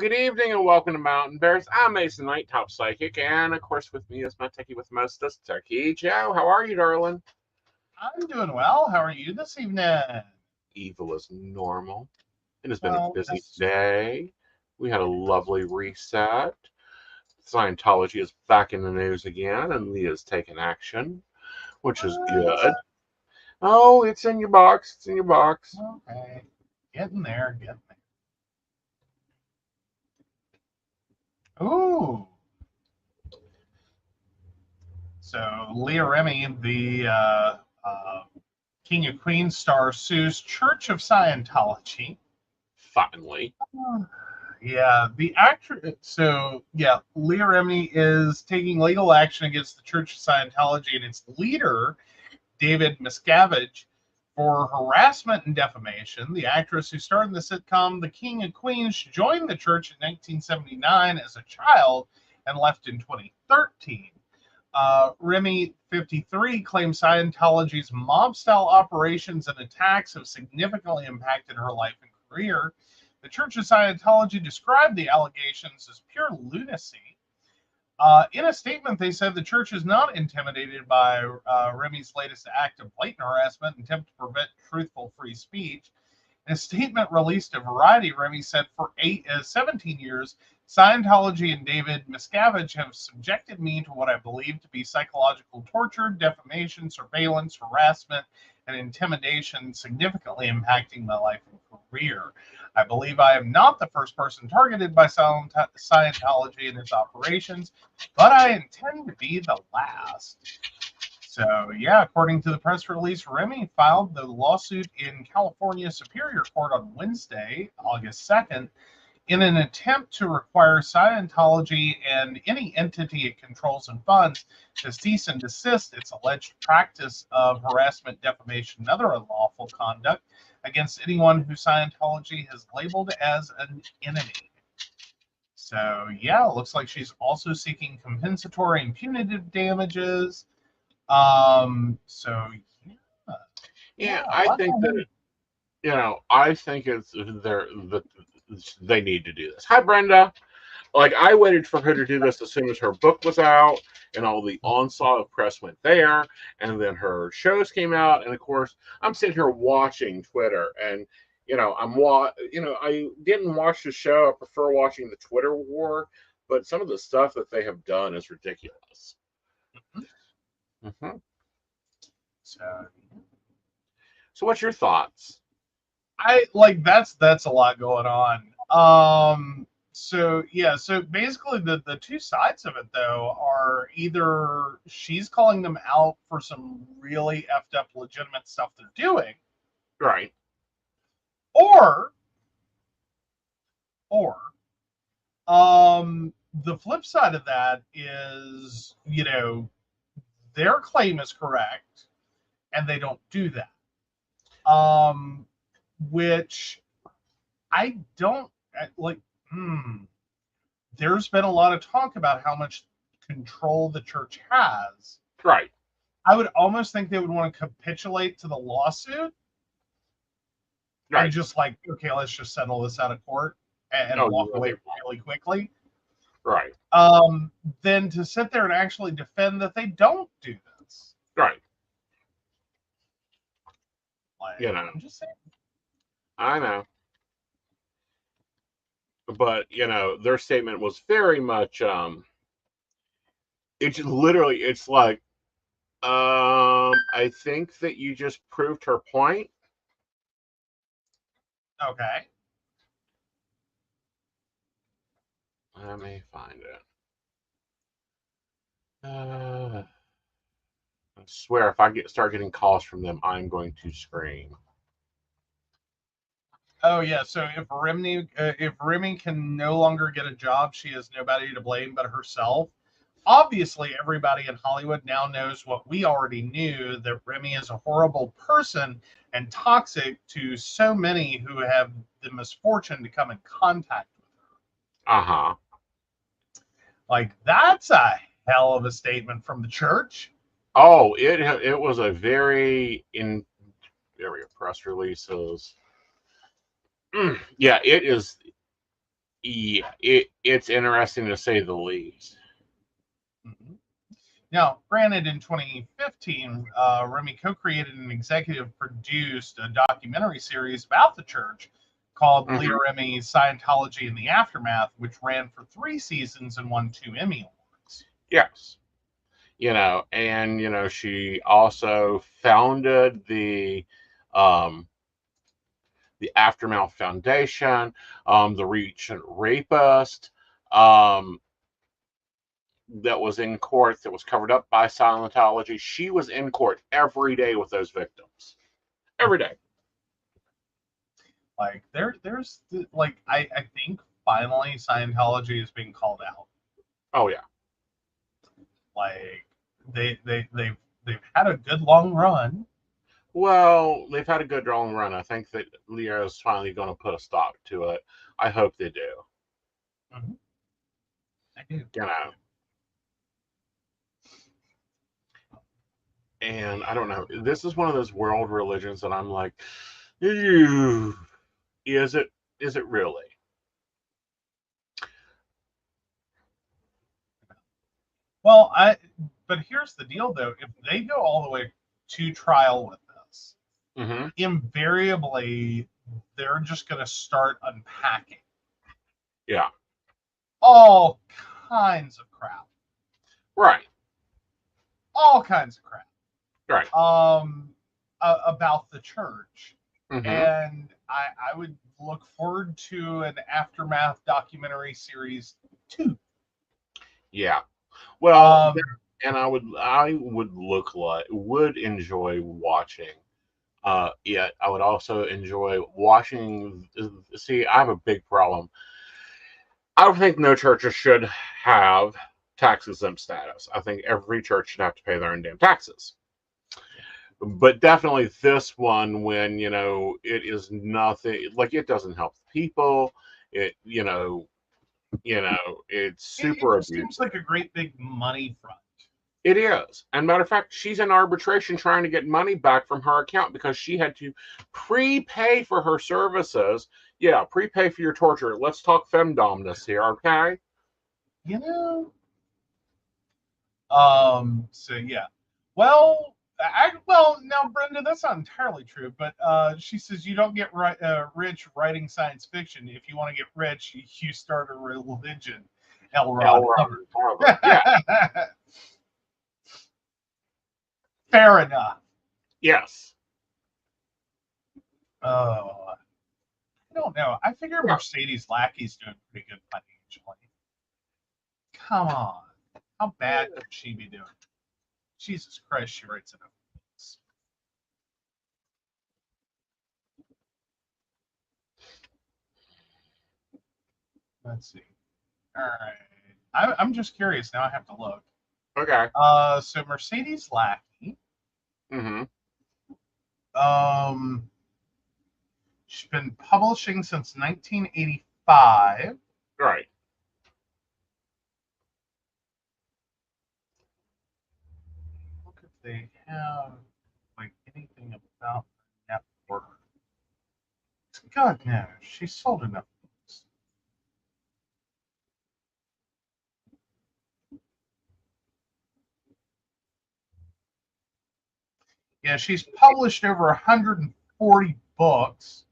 good evening and welcome to Mountain Bears. I'm Aeson Knight, top psychic, and of course with me is my techie with mostest, Techy Joe. How are you, darling? I'm doing well. How are you this evening? Evil is normal. It has been a Well, busy day. We had a lovely reset. Scientology is back in the news again, and Leah's taken action, which is good. Oh, it's in your box. It's in your box. Okay. Getting there. Ooh. So Leah Remy, the King of Queens star, sues Church of Scientology. Finally. Yeah, the actress. So yeah, Leah Remy is taking legal action against the Church of Scientology and its leader, David Miscavige, for harassment and defamation. The actress who starred in the sitcom The King of Queens joined the church in 1979 as a child and left in 2013. Remy, 53, claims Scientology's mob-style operations and attacks have significantly impacted her life and career. The Church of Scientology described the allegations as pure lunacy. In a statement, they said the church is not intimidated by Remy's latest act of blatant harassment and attempt to prevent truthful free speech. In a statement released to Variety, Remy said, for 17 years, Scientology and David Miscavige have subjected me to what I believe to be psychological torture, defamation, surveillance, harassment, and intimidation, significantly impacting my life and career. I believe I am not the first person targeted by Scientology and its operations, but I intend to be the last. So, yeah, according to the press release, Remy filed the lawsuit in California Superior Court on Wednesday, August 2nd, in an attempt to require Scientology and any entity it controls and funds to cease and desist its alleged practice of harassment, defamation, and other unlawful conduct against anyone who Scientology has labeled as an enemy. So, yeah, it looks like she's also seeking compensatory and punitive damages. So, Yeah, I think that, I think they need to do this. Hi, Brenda. Like, I waited for her to do this as soon as her book was out and all the onslaught of press went there, and then her shows came out, and of course I'm sitting here watching Twitter, and I didn't watch the show. I prefer watching the Twitter war, but some of the stuff that they have done is ridiculous. Mm-hmm. So what's your thoughts? That's a lot going on. So basically the two sides of it though are either she's calling them out for some really effed up legitimate stuff they're doing, right, or the flip side of that is, their claim is correct and they don't do that, which I don't like. There's been a lot of talk about how much control the church has. Right. I would almost think they would want to capitulate to the lawsuit, right, and just like, okay, let's just settle this out of court and walk away really quickly. Right. Then to sit there and actually defend that they don't do this. Right. I'm just saying. I know. But, their statement was very much, it's like, I think that you just proved her point. Okay. Let me find it. I swear, if I start getting calls from them, I'm going to scream. Oh yeah, so if Remy can no longer get a job, she has nobody to blame but herself. Obviously, everybody in Hollywood now knows what we already knew, that Remy is a horrible person and toxic to so many who have the misfortune to come in contact with her. Uh-huh. Like, that's a hell of a statement from the church. Oh, it was a very press releases. Yeah, it is. Yeah, it's interesting to say the least. Mhm. Now, granted, in 2015, Remy co-created and executive produced a documentary series about the church called Leah Remy's Scientology in the Aftermath, which ran for 3 seasons and won 2 Emmy Awards. Yes. And she also founded the Aftermath Foundation, the Reach and Rapist, that was in court, that was covered up by Scientology. She was in court every day with those victims. Every day. Like there's like I think finally Scientology is being called out. Oh yeah. Like they've had a good long run. Well, they've had a good long run. I think that Leo is finally going to put a stop to it. I hope they do. Mm-hmm. I do. And I don't know. This is one of those world religions that I'm like, ew, is it really? Well, but here's the deal though. If they go all the way to trial with this, invariably they're just going to start unpacking. Yeah. All kinds of crap. Right. All kinds of crap. Right. About the church. And I would look forward to an Aftermath documentary series 2. Yeah. Well, and I would enjoy watching it. I would also enjoy watching. See, I have a big problem. I don't think no churches should have tax exempt status. I think every church should have to pay their own damn taxes. But definitely this one, when it is nothing, like, it doesn't help people. It's super it seems like a great big money front. It is. And matter of fact, she's in arbitration trying to get money back from her account because she had to prepay for her services. Yeah, prepay for your torture. Let's talk femdomness here, okay? So yeah. Well, now Brenda, that's not entirely true, but she says you don't get rich writing science fiction. If you want to get rich, you start a religion. L. Ron Hubbard. Yeah. Fair enough. Yes. Oh, I don't know. I figure Mercedes Lackey's doing pretty good financially. Come on. How bad could she be doing? Jesus Christ, she writes enough books. Let's see. All right. I'm just curious. Now I have to look. Okay. So Mercedes Lackey. She's been publishing since 1985. Right. Look if they have like anything about net worth. God no, she sold enough books. Yeah, she's published over 140 books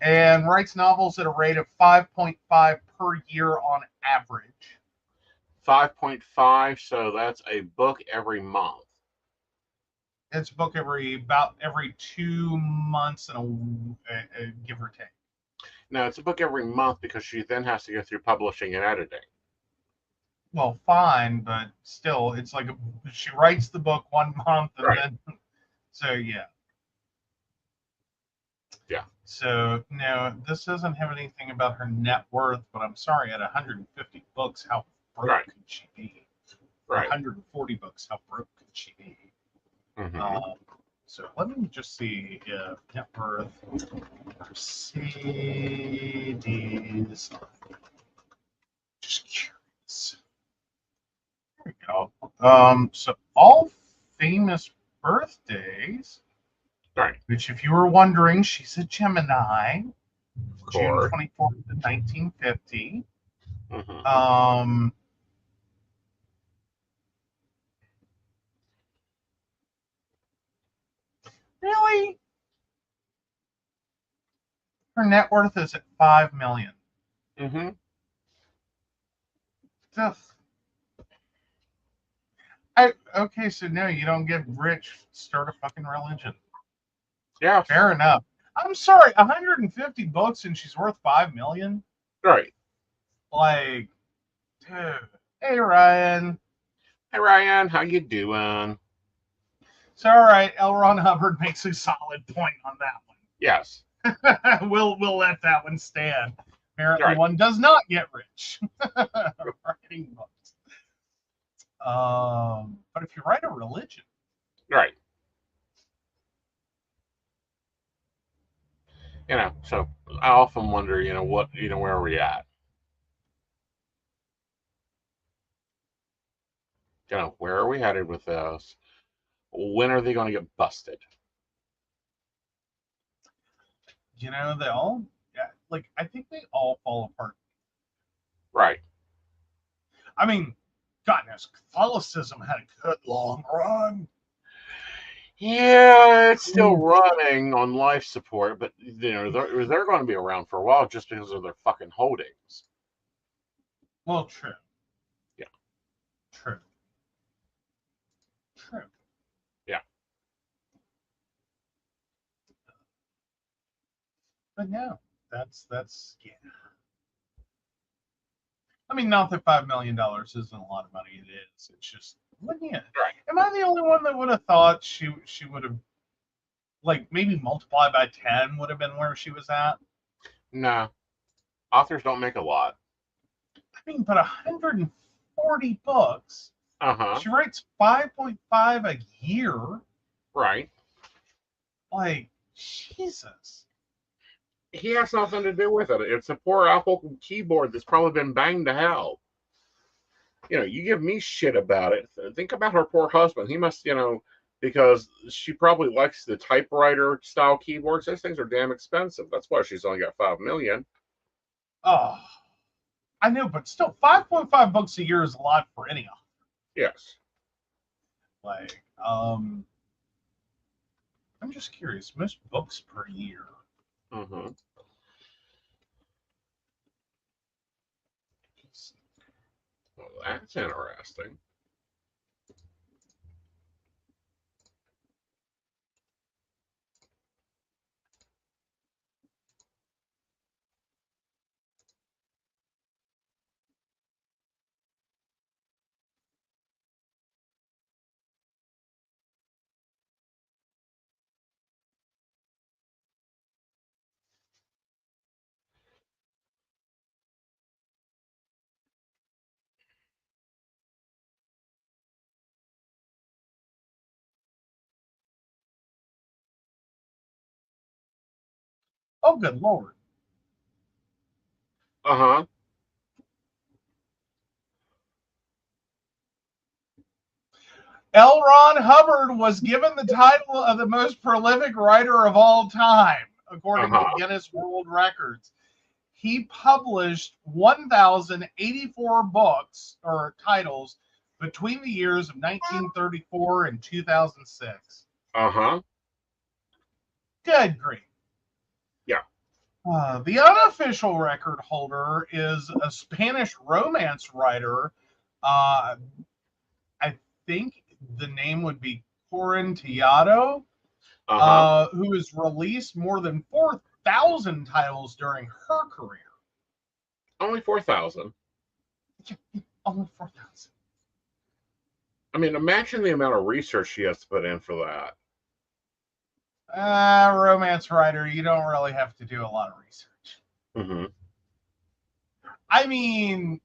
and writes novels at a rate of 5.5 per year on average. 5.5, so that's a book every month. It's a book every 2 months and a give or take. No, it's a book every month because she then has to go through publishing and editing. Well, fine, but still, it's like she writes the book 1 month and then. So yeah. Yeah. So no, this doesn't have anything about her net worth, but I'm sorry, at 150 books, how broke could she be? 140 books, how broke could she be? So let me just see if net worth Mercedes. Just curious. There we go. So all famous birthdays. Right. Which, if you were wondering, she's a Gemini. Of June course. 24th, 1950. Mm-hmm. Really? Her net worth is at $5 million. Mm-hmm. Just, okay, so no, you don't get rich, start a fucking religion. Yeah. Fair enough. I'm sorry, 150 books and she's worth $5 million? Right. Like, dude. Hey, Ryan. Hey Ryan, how you doing? So, all right, L. Ron Hubbard makes a solid point on that Yes. one. We'll let that one stand. Apparently, Right. one does not get rich writing books. But if you write a religion, Right. So I often wonder, where are we at? Where are we headed with this? When are they going to get busted? they all, yeah, like, I think they all fall apart. Right. I mean, God knows, Catholicism had a good long run. Yeah, it's still running on life support, but they're going to be around for a while just because of their fucking holdings. Well, true. Yeah. True. True. Yeah. But no, that's yeah. I mean, not that $5 million isn't a lot of money. It is. It's just, wouldn't you? Right. Am I the only one that would have thought she would have, like, maybe multiplied by 10 would have been where she was at? No, authors don't make a lot. I mean, but 140 books. Uh huh. She writes 5.5 a year. Right. Like, Jesus. He has nothing to do with it. It's a poor Apple keyboard that's probably been banged to hell. You give me shit about it. Think about her poor husband. He must, because she probably likes the typewriter style keyboards. Those things are damn expensive. That's why she's only got 5 million. Oh, I know, but still, 5.5 books a year is a lot for any author. Yes. Like, I'm just curious. Most books per year. Mm-hmm. Well, that's interesting. Oh, good Lord. Uh-huh. L. Ron Hubbard was given the title of the most prolific writer of all time, according to Uh-huh. Guinness World Records. He published 1,084 books or titles between the years of 1934 and 2006. Uh-huh. Good grief. Yeah. The unofficial record holder is a Spanish romance writer. I think the name would be Corin Tillado, Uh-huh. who has released more than 4,000 titles during her career. Only 4,000. Only 4,000. I mean, imagine the amount of research she has to put in for that. Romance writer, you don't really have to do a lot of research. Mm-hmm. I mean,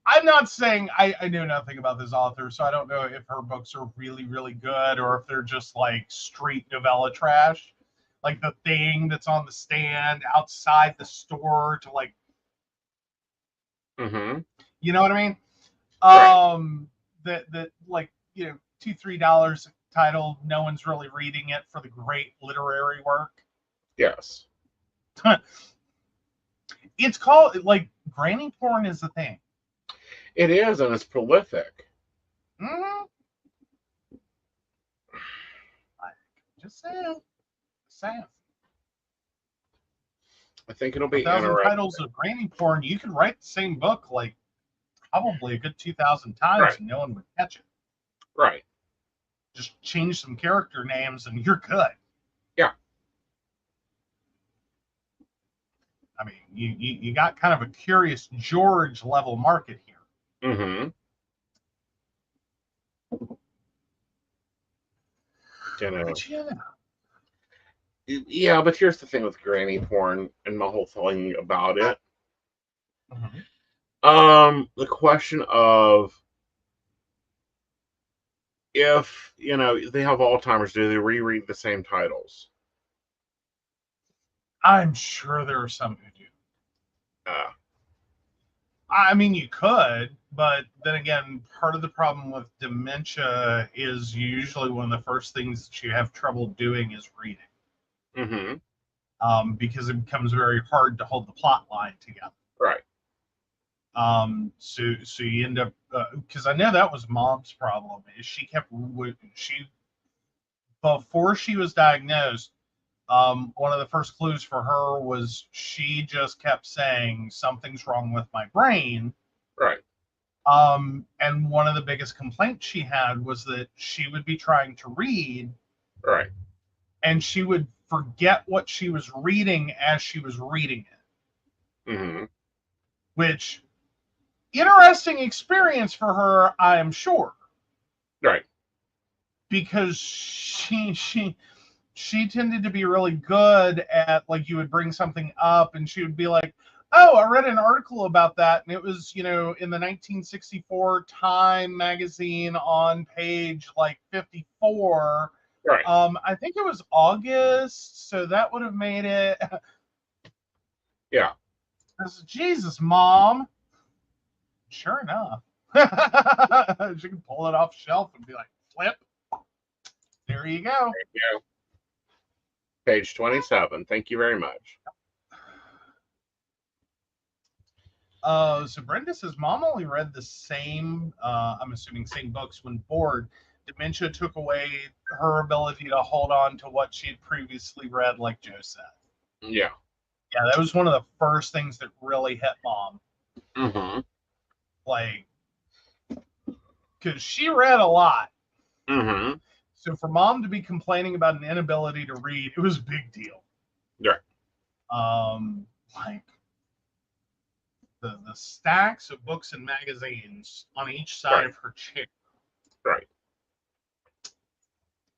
I'm not saying I know nothing about this author, so I don't know if her books are really, really good or if they're just like street novella trash. Like The Thing that's on the stand outside the store to, like, Mm-hmm. you know what I mean? Right. That like, $2-3 title, no one's really reading it for the great literary work. Yes. It's called, like, granny porn is a thing. It is, and it's prolific. Mm-hmm. Just saying. I think it'll be 1,000 interesting. titles of granny porn. You could write the same book like probably a good 2,000 times, Right. and no one would catch it. Right. Just change some character names, and you're good. Yeah. I mean, you got kind of a Curious George level market here. Mm-hmm. Yeah, but here's the thing with granny porn and my whole thing about it. Mm-hmm. The question of if they have Alzheimer's, do they reread the same titles? I'm sure there are some who do. I mean, you could, but then again, part of the problem with dementia is usually one of the first things that you have trouble doing is reading. Mm-hmm. Because it becomes very hard to hold the plot line together. Right. So you end up, because I know that was Mom's problem, is before she was diagnosed, one of the first clues for her was she just kept saying something's wrong with my brain. Right. And one of the biggest complaints she had was that she would be trying to read. Right. And she would forget what she was reading as she was reading it. Mm-hmm. Which, interesting experience for her, I am sure. Right. Because she tended to be really good at, like, you would bring something up and she would be like, oh, I read an article about that, and it was, in the 1964 Time magazine on page like 54. Right. I think it was August, so that would have made it. Yeah. Jesus, Mom. Sure enough. She can pull it off the shelf and be like, flip. There you go. There you go. Page 27. Thank you very much. So Brenda says, Mom only read the same, I'm assuming same books when bored. Dementia took away her ability to hold on to what she had previously read, like Joe said. Yeah. Yeah, that was one of the first things that really hit Mom. Mm-hmm. Like, because she read a lot. Mm-hmm. So for Mom to be complaining about an inability to read, it was a big deal. Yeah. Like, the stacks of books and magazines on each side of her chair. Right.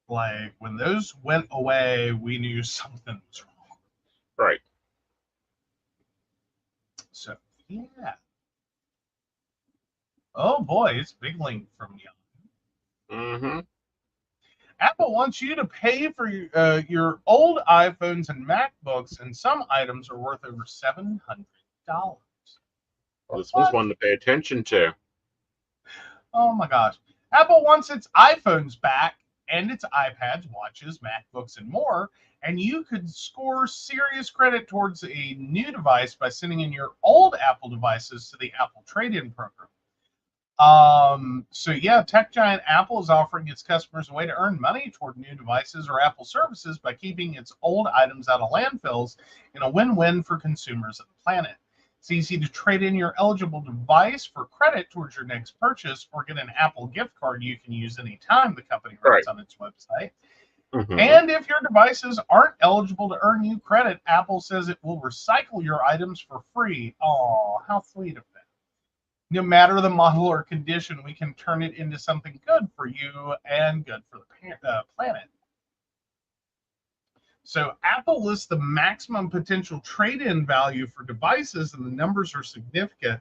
Like, when those went away, we knew something was wrong. Right. So, yeah. Oh boy, it's big link from Young. Mm-hmm. Apple wants you to pay for your old iPhones and MacBooks, and some items are worth over $700. This was one to pay attention to. Oh my gosh. Apple wants its iPhones back and its iPads, watches, MacBooks, and more. And you could score serious credit towards a new device by sending in your old Apple devices to the Apple Trade-In program. So yeah, tech giant Apple is offering its customers a way to earn money toward new devices or Apple services by keeping its old items out of landfills in a win-win for consumers and the planet. It's easy to trade in your eligible device for credit towards your next purchase or get an Apple gift card you can use anytime, the company writes on its website. Mm-hmm. And if your devices aren't eligible to earn you credit, Apple says it will recycle your items for free. Oh, how sweet of them. No matter the model or condition, we can turn it into something good for you and good for the planet. So Apple lists the maximum potential trade-in value for devices, and the numbers are significant.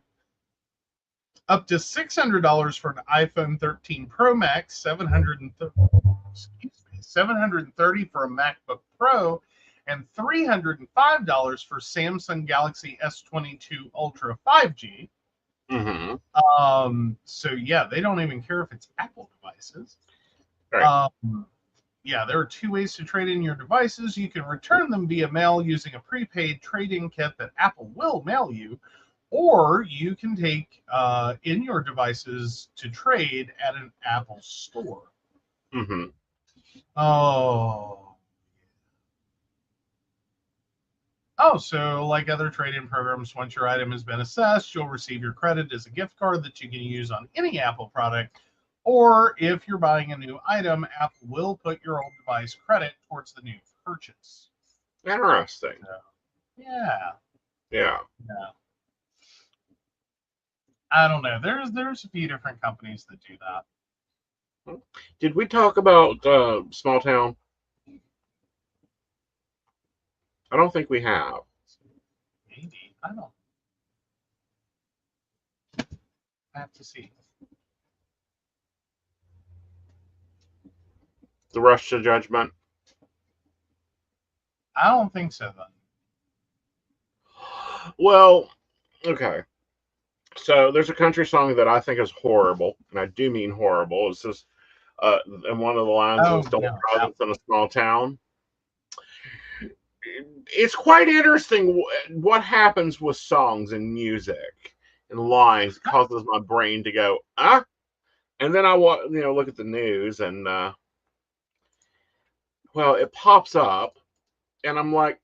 Up to $600 for an iPhone 13 Pro Max, $730 for a MacBook Pro, and $305 for Samsung Galaxy S22 Ultra 5G. Mm-hmm. So yeah, they don't even care if it's Apple devices. Right. Yeah, there are 2 ways to trade in your devices. You can return them via mail using a prepaid trade-in kit that Apple will mail you, or you can take in your devices to trade at an Apple store. Mm-hmm. Oh, so like other trade-in programs, once your item has been assessed, you'll receive your credit as a gift card that you can use on any Apple product. Or if you're buying a new item, Apple will put your old device credit towards the new purchase. Interesting. Yeah. Yeah. I don't know. There's a few different companies that do that. Did we talk about small town? I don't think we have. Maybe. I don't. I have to see. The Rush to Judgment. I don't think so then. Well, okay. So there's a country song that I think is horrible, and I do mean horrible. It's just, and one of the lines is "Don't presence in a small town." It's quite interesting what happens with songs and music and lines. It causes my brain to go, ah. And then I look at the news, and well, it pops up, and I'm like,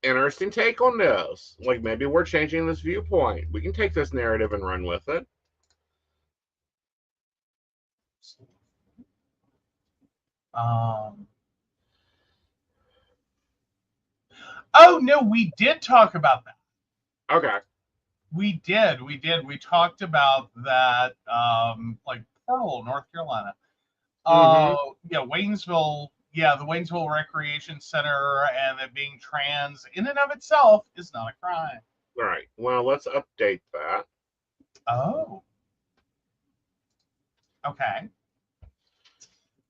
interesting take on this. Like, maybe we're changing this viewpoint. We can take this narrative and run with it. Oh no, we did talk about that. Okay. We did. We talked about that, like Portal, North Carolina. Yeah, Waynesville. Yeah, the Waynesville Recreation Center, and it being trans in and of itself is not a crime. All right. Well, let's update that. Oh. Okay.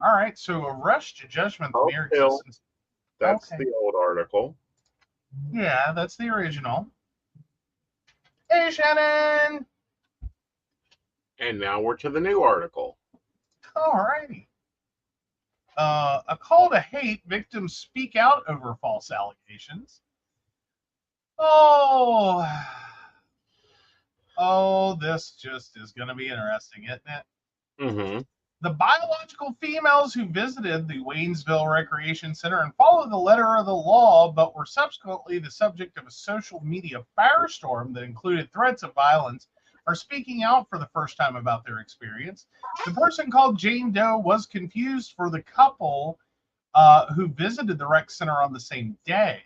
All right. So a rush to judgment. The mere existence. That's the old article. Yeah, that's the original. Hey, Shannon. And now we're to the new article. All righty. A call to hate, victims speak out over false allegations. Oh, this just is going to be interesting, isn't it? Mm-hmm. The biological females who visited the Waynesville Recreation Center and followed the letter of the law, but were subsequently the subject of a social media firestorm that included threats of violence, are speaking out for the first time about their experience. The person called Jane Doe was confused for the couple who visited the rec center on the same day.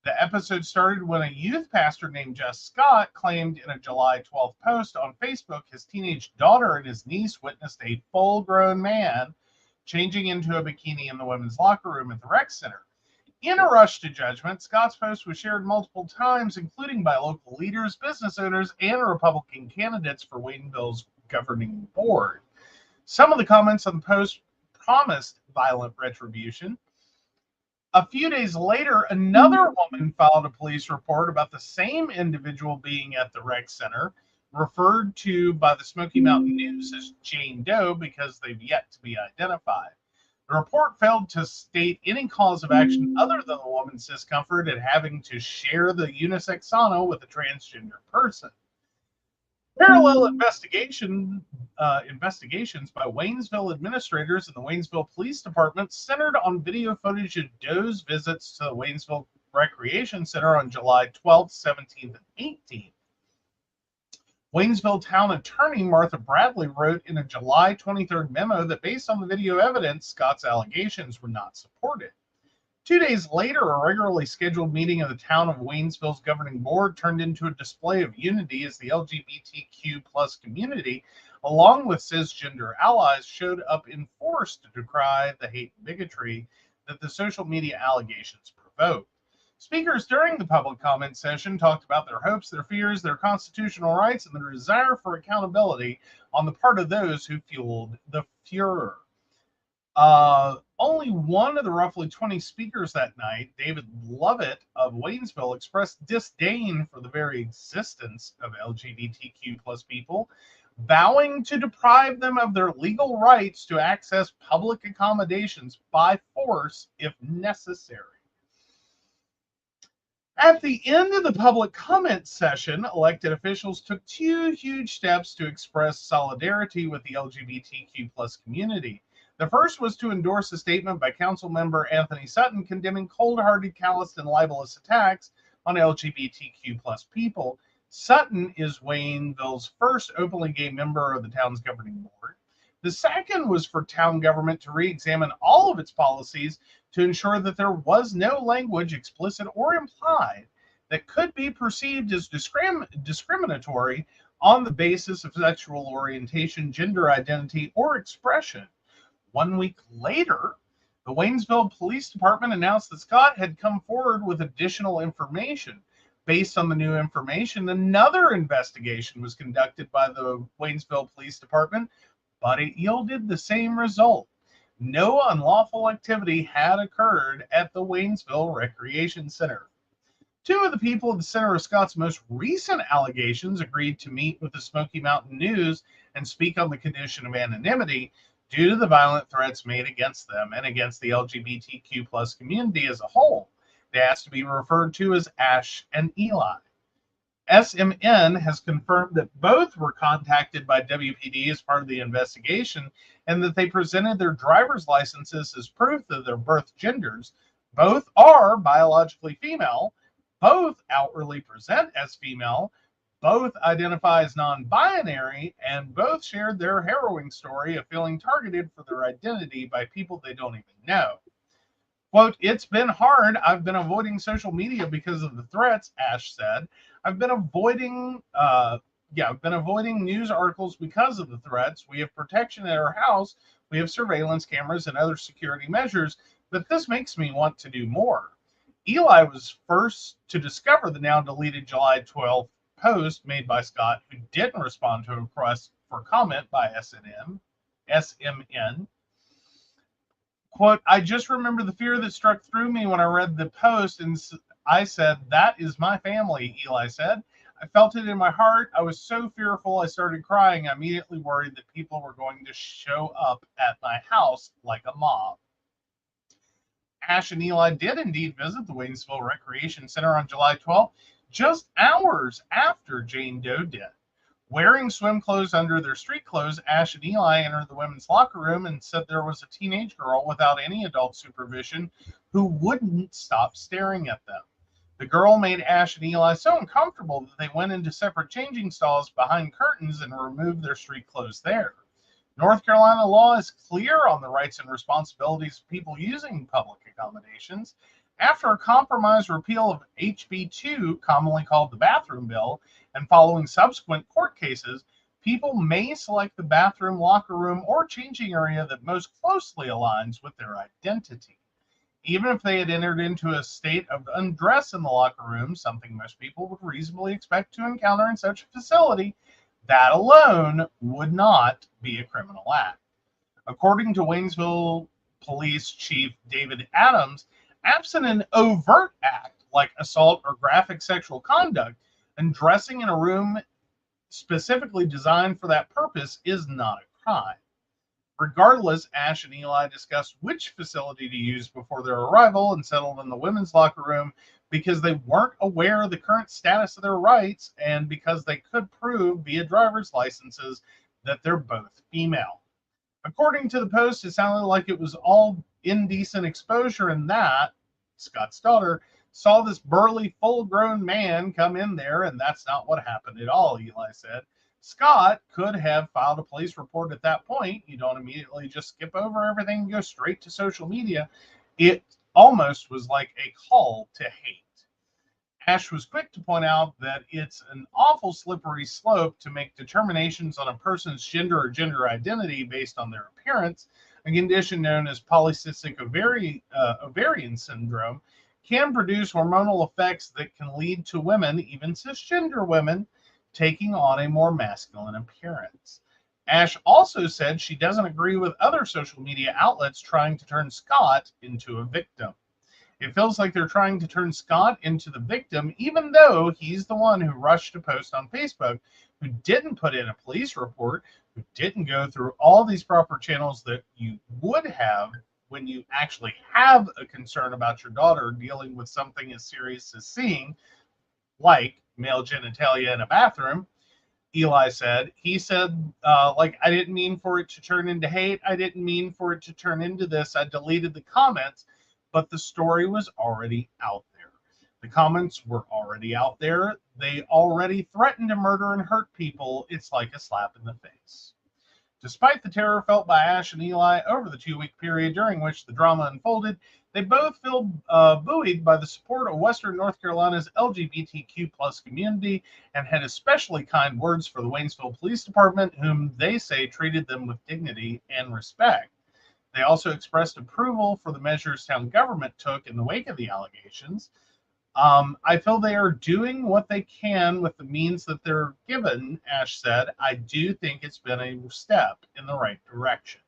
The episode started when a youth pastor named Jess Scott claimed in a July 12th post on Facebook his teenage daughter and his niece witnessed a full-grown man changing into a bikini in the women's locker room at the rec center. In a rush to judgment, Scott's post was shared multiple times, including by local leaders, business owners, and Republican candidates for Waynesville's governing board. Some of the comments on the post promised violent retribution. A few days later, another woman filed a police report about the same individual being at the rec center, referred to by the Smoky Mountain News as Jane Doe because they've yet to be identified. The report failed to state any cause of action other than the woman's discomfort at having to share the unisex sauna with a transgender person. Parallel investigations by Waynesville administrators and the Waynesville Police Department centered on video footage of Doe's visits to the Waynesville Recreation Center on July 12th, 17th, and 18th. Waynesville Town Attorney Martha Bradley wrote in a July 23rd memo that based on the video evidence, Scott's allegations were not supported. 2 days later, a regularly scheduled meeting of the town of Waynesville's governing board turned into a display of unity as the LGBTQ plus community, along with cisgender allies, showed up in force to decry the hate and bigotry that the social media allegations provoked. Speakers during the public comment session talked about their hopes, their fears, their constitutional rights, and their desire for accountability on the part of those who fueled the furor. Only one of the roughly 20 speakers that night, David Lovett of Waynesville, expressed disdain for the very existence of LGBTQ plus people, vowing to deprive them of their legal rights to access public accommodations by force if necessary. At the end of the public comment session, elected officials took two huge steps to express solidarity with the LGBTQ plus community. The first was to endorse a statement by Council Member Anthony Sutton condemning cold-hearted, calloused, and libelous attacks on LGBTQ plus people. Sutton is Waynesville's first openly gay member of the town's governing board. The second was for town government to re-examine all of its policies to ensure that there was no language, explicit or implied, that could be perceived as discriminatory on the basis of sexual orientation, gender identity, or expression. 1 week later, the Waynesville Police Department announced that Scott had come forward with additional information. Based on the new information, another investigation was conducted by the Waynesville Police Department, but it yielded the same result. No unlawful activity had occurred at the Waynesville Recreation Center. Two of the people at the center of Scott's most recent allegations agreed to meet with the Smoky Mountain News and speak on the condition of anonymity due to the violent threats made against them and against the LGBTQ plus community as a whole. They asked to be referred to as Ash and Eli. SMN has confirmed that both were contacted by WPD as part of the investigation and that they presented their driver's licenses as proof of their birth genders. Both are biologically female, both outwardly present as female, both identify as non-binary, and both shared their harrowing story of feeling targeted for their identity by people they don't even know. Quote, "It's been hard. I've been avoiding social media because of the threats," Ash said. I've been avoiding news articles because of the threats. We have protection at our house. We have surveillance cameras and other security measures, but this makes me want to do more. Eli was first to discover the now deleted July 12th post made by Scott, who didn't respond to a request for comment by SMN. Quote, "I just remember the fear that struck through me when I read the post, and I said, that is my family," Eli said. "I felt it in my heart. I was so fearful I started crying. I immediately worried that people were going to show up at my house like a mob." Ash and Eli did indeed visit the Waynesville Recreation Center on July 12th, just hours after Jane Doe did. Wearing swim clothes under their street clothes, Ash and Eli entered the women's locker room and said there was a teenage girl without any adult supervision who wouldn't stop staring at them. The girl made Ash and Eli so uncomfortable that they went into separate changing stalls behind curtains and removed their street clothes there. North Carolina law is clear on the rights and responsibilities of people using public accommodations. After a compromise repeal of HB 2, commonly called the bathroom bill, and following subsequent court cases, people may select the bathroom, locker room, or changing area that most closely aligns with their identity. Even if they had entered into a state of undress in the locker room, something most people would reasonably expect to encounter in such a facility, that alone would not be a criminal act. According to Waynesville Police Chief David Adams, absent an overt act like assault or graphic sexual conduct, undressing in a room specifically designed for that purpose is not a crime. Regardless, Ash and Eli discussed which facility to use before their arrival and settled in the women's locker room because they weren't aware of the current status of their rights and because they could prove via driver's licenses that they're both female. According to the post, it sounded like it was all indecent exposure and that Scott's daughter saw this burly, full-grown man come in there, and that's not what happened at all, Eli said. Scott could have filed a police report at that point. You don't immediately just skip over everything and go straight to social media. It almost was like a call to hate. Ash was quick to point out that it's an awful slippery slope to make determinations on a person's gender or gender identity based on their appearance. A condition known as polycystic ovarian syndrome can produce hormonal effects that can lead to women, even cisgender women, taking on a more masculine appearance. Ash also said she doesn't agree with other social media outlets trying to turn Scott into a victim. It feels like they're trying to turn Scott into the victim, even though he's the one who rushed to post on Facebook who didn't put in a police report, who didn't go through all these proper channels that you would have when you actually have a concern about your daughter dealing with something as serious as seeing, like male genitalia in a bathroom. Eli said, like, I didn't mean for it to turn into hate. I didn't mean for it to turn into this. I deleted the comments, but the story was already out there. The comments were already out there. They already threatened to murder and hurt people. It's like a slap in the face. Despite the terror felt by Ash and Eli over the 2-week period during which the drama unfolded, they both feel buoyed by the support of Western North Carolina's LGBTQ plus community and had especially kind words for the Waynesville Police Department, whom they say treated them with dignity and respect. They also expressed approval for the measures town government took in the wake of the allegations. I feel they are doing what they can with the means that they're given, Ash said. I do think it's been a step in the right direction.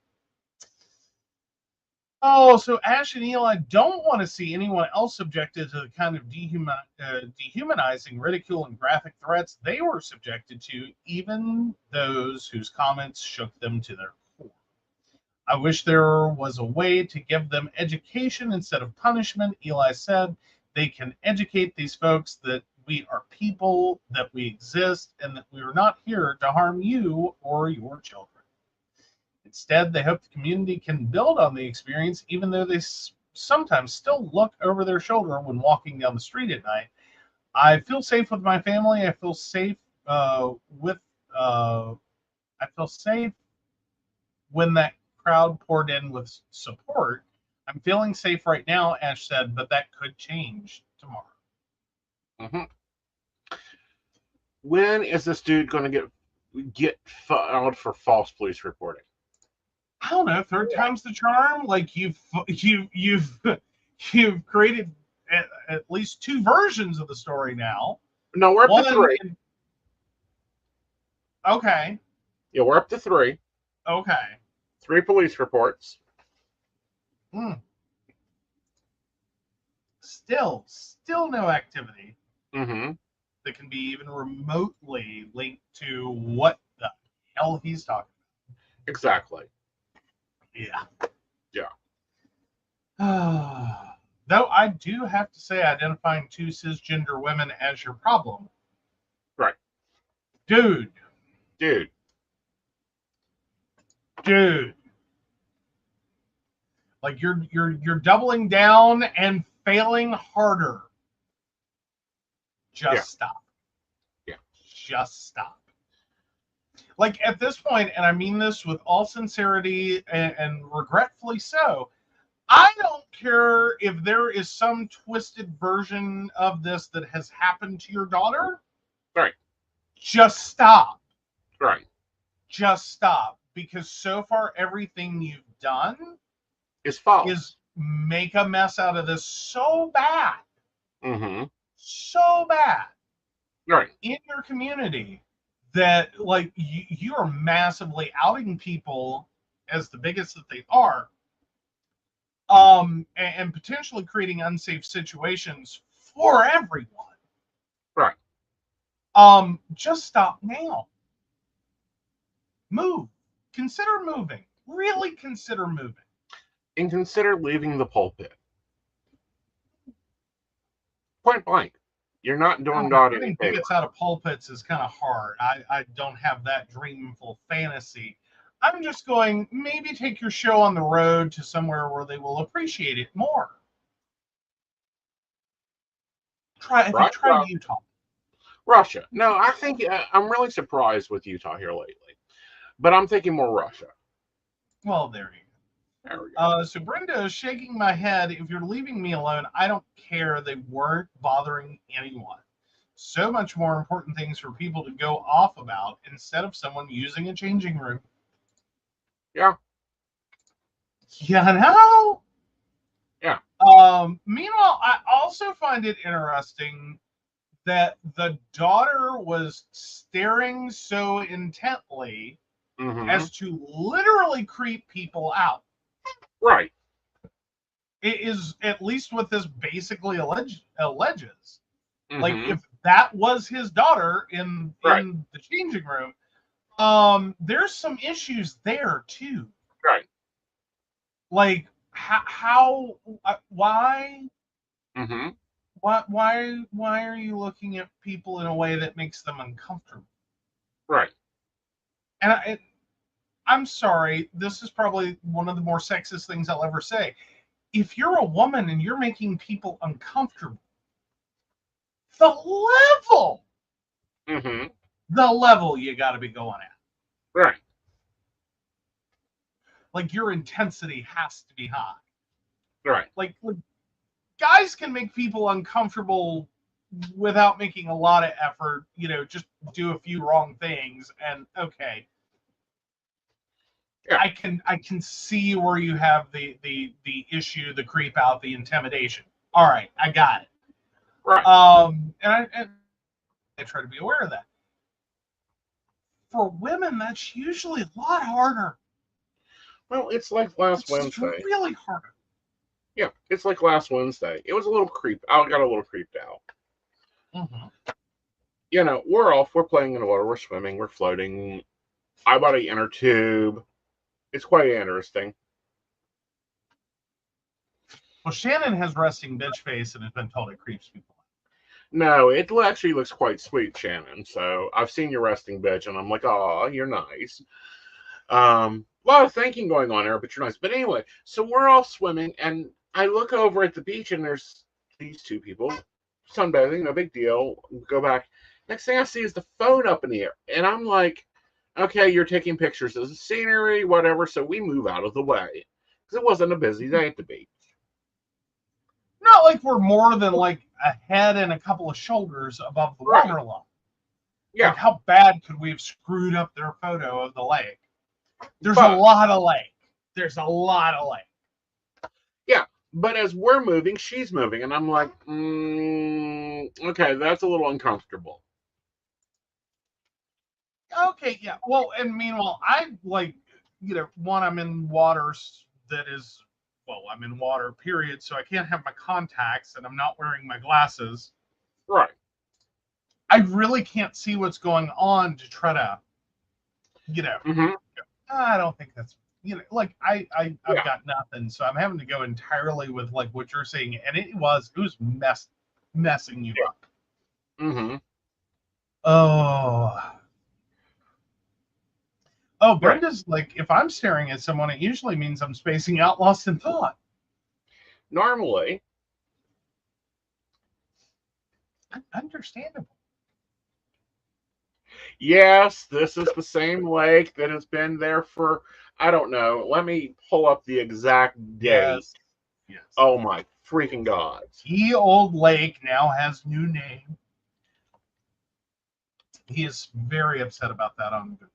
Oh, so Ash and Eli don't want to see anyone else subjected to the kind of dehumanizing ridicule and graphic threats they were subjected to, even those whose comments shook them to their core. I wish there was a way to give them education instead of punishment, Eli said. They can educate these folks that we are people, that we exist, and that we are not here to harm you or your children. Instead, they hope the community can build on the experience, even though they sometimes still look over their shoulder when walking down the street at night. I feel safe with my family. I feel safe I feel safe when that crowd poured in with support. I'm feeling safe right now, Ash said, but that could change tomorrow. Mm-hmm. When is this dude going to get filed for false police reporting? I don't know. Third time's the charm. Like you've created at least 2 versions of the story now. No, we're up to 3. Okay. Yeah, we're up to 3. Okay. 3 police reports. Still no activity that can be even remotely linked to what the hell he's talking about. Exactly. Yeah. Yeah. Though I do have to say, identifying 2 cisgender women as your problem. Right. Dude. Like you're doubling down and failing harder. Stop. Yeah. Just stop. Like at this point, and I mean this with all sincerity and regretfully so, I don't care if there is some twisted version of this that has happened to your daughter. Right. Just stop. Right. Just stop. Because so far, everything you've done is false. Is make a mess out of this so bad. So bad. Right. In your community that, like, you are massively outing people as the bigots that they are. And potentially creating unsafe situations for everyone. Right. Just stop now. Move. Consider moving. Really consider moving. And consider leaving the pulpit. Point blank. You're not doing God any favor. Getting out of pulpits is kind of hard. I don't have that dreamful fantasy. I'm just going, maybe take your show on the road to somewhere where they will appreciate it more. Try Utah. Russia. No, I think I'm really surprised with Utah here lately. But I'm thinking more Russia. Well, there you go. There we go. So Brenda is shaking my head. If you're leaving me alone, I don't care. They weren't bothering anyone. So much more important things for people to go off about instead of someone using a changing room. Yeah. You know? Yeah. Meanwhile, I also find it interesting that the daughter was staring so intently as to literally creep people out. Right. It is at least what this basically alleges. Like, if that was his daughter in Right. the changing room. There's some issues there too. Right. Like how why Mm-hmm. why are you looking at people in a way that makes them uncomfortable? Right. And I'm sorry, this is probably one of the more sexist things I'll ever say. If you're a woman and you're making people uncomfortable, the level, Mm-hmm. the level you got to be going at. Right. Like your intensity has to be high. Right. Like guys can make people uncomfortable without making a lot of effort, just do a few wrong things and okay. Yeah. I can see where you have the issue, the creep out, the intimidation. All right, I got it. Right. And I try to be aware of that. For women, that's usually a lot harder. Well, it's like last It's Wednesday. really harder. Yeah, it's like last Wednesday. It was a little I got a little creeped out. Mm-hmm. We're playing in the water, we're swimming, we're floating. I bought an inner tube. It's quite interesting. Well, Shannon has resting bitch face and has been told it creeps people out. No, it actually looks quite sweet, Shannon. So I've seen your resting bitch, and I'm like, oh, you're nice. A lot of thinking going on there, but you're nice. But anyway, so we're all swimming, and I look over at the beach, and there's these two people sunbathing, no big deal. Go back. Next thing I see is the phone up in the air, and I'm like, okay, you're taking pictures of the scenery, whatever. So we move out of the way because it wasn't a busy day at the beach. Not like we're more than like a head and a couple of shoulders above the water line. Yeah. Like how bad could we have screwed up their photo of the lake? There's But a lot of lake. There's a lot of lake. Yeah, but as we're moving, she's moving, and I'm like, okay, that's a little uncomfortable. Okay, yeah. Well, and meanwhile, I like, I'm in waters that is, I'm in water, period. So I can't have my contacts and I'm not wearing my glasses. Right. I really can't see what's going on to try to, Mm-hmm. I don't think that's, like I've Yeah. got nothing. So I'm having to go entirely with like what you're saying. And it was messing you up. Mm-hmm. Oh, Brenda's like, if I'm staring at someone, it usually means I'm spacing out, lost in thought. Normally. Understandable. Yes, this is the same lake that has been there for, I don't know. Let me pull up the exact date. Yes. Oh my freaking gods. Ye Old Lake now has new name. He is very upset about that on Google.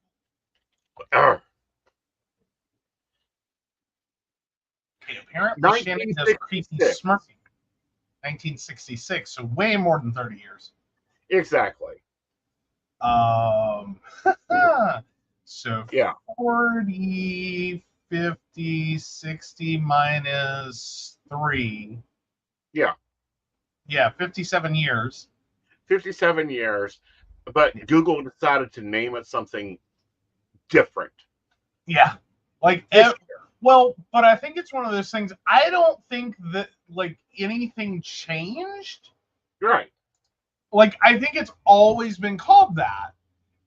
Okay, apparently Shannon does creepy smirking. 1966, so way more than 30 years. Exactly. So yeah. 40, 50, 60 minus 3. Yeah. Yeah, 57 years. 57 years. But Google decided to name it something different. Yeah. Like, but I think it's one of those things. I don't think that, like, anything changed. Right. Like, I think it's always been called that.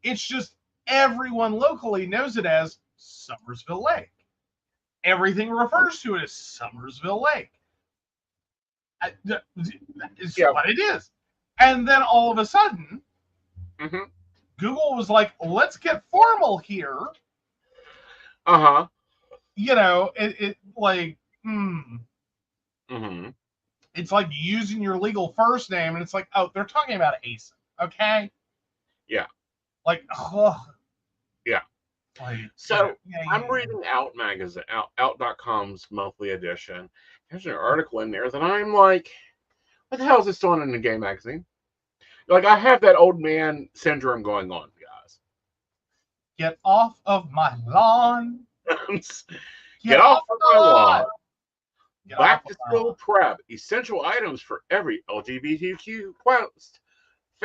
It's just everyone locally knows it as Summersville Lake. Everything refers to it as Summersville Lake. That is what it is. And then all of a sudden, Google was like, let's get formal here. Uh-huh. It like, It's like using your legal first name, and it's like, oh, they're talking about Aeson, okay? Yeah. Like, yeah. Like, so I'm reading Out magazine, Out.com's monthly edition. There's an article in there that I'm like, what the hell is this doing in a gay magazine? Like, I have that old man syndrome going on, guys. Get off of my lawn. Get off of my lawn. Back to school prep. Essential items for every LGBTQ quest.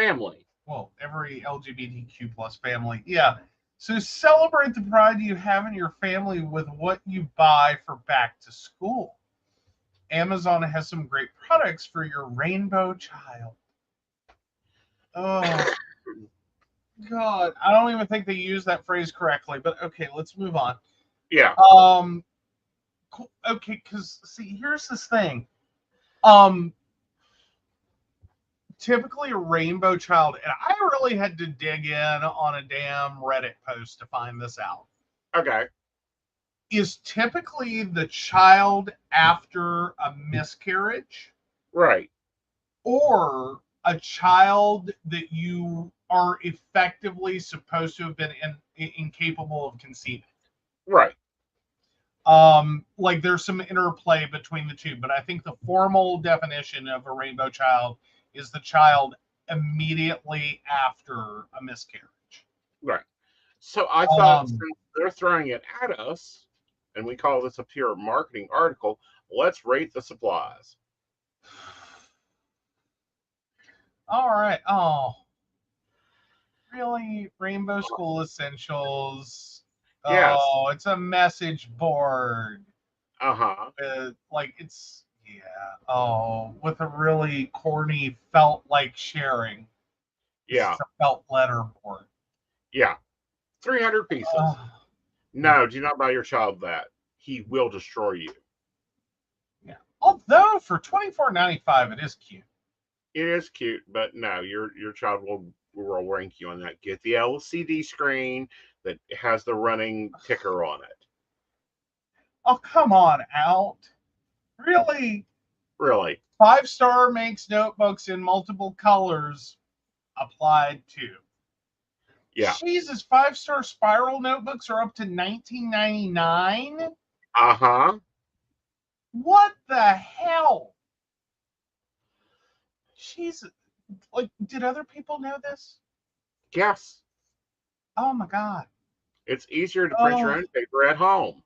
family. Well, every LGBTQ plus family. Yeah. So celebrate the pride you have in your family with what you buy for back to school. Amazon has some great products for your rainbow child. Oh, God. I don't even think they use that phrase correctly, but okay, let's move on. Yeah. Cool. Okay, because see, here's this thing. Um, Typically a rainbow child, and I really had to dig in on a damn Reddit post to find this out, Okay. is typically the child after a miscarriage Right. or a child that you are effectively supposed to have been incapable of conceiving. Right. Like there's some interplay between the two, but I think the formal definition of a rainbow child is the child immediately after a miscarriage. Right. So I thought Um, since they're throwing it at us, and we call this a pure marketing article, let's rate the supplies. all right. Oh, really? Rainbow School Essentials. Yes. Oh, it's a message board. Uh-huh. Like it's yeah. Oh, with a really corny felt like sharing. This Yeah. is a felt letter board. Yeah. 300 pieces. Oh, yeah, No, do not buy your child that. He will destroy you. yeah. Although for $24.95, it is cute. It is cute, but no, your child will rank you on that. Get the LCD screen that has the running ticker on it. Oh, come on, out. Really? Really. 5 Star makes notebooks in multiple colors applied to. Yeah. Jesus, 5 Star spiral notebooks are up to $19.99. Uh-huh. What the hell? Jesus, like, did other people know this? Yes. Oh my God. It's easier to print your Oh, own paper at home.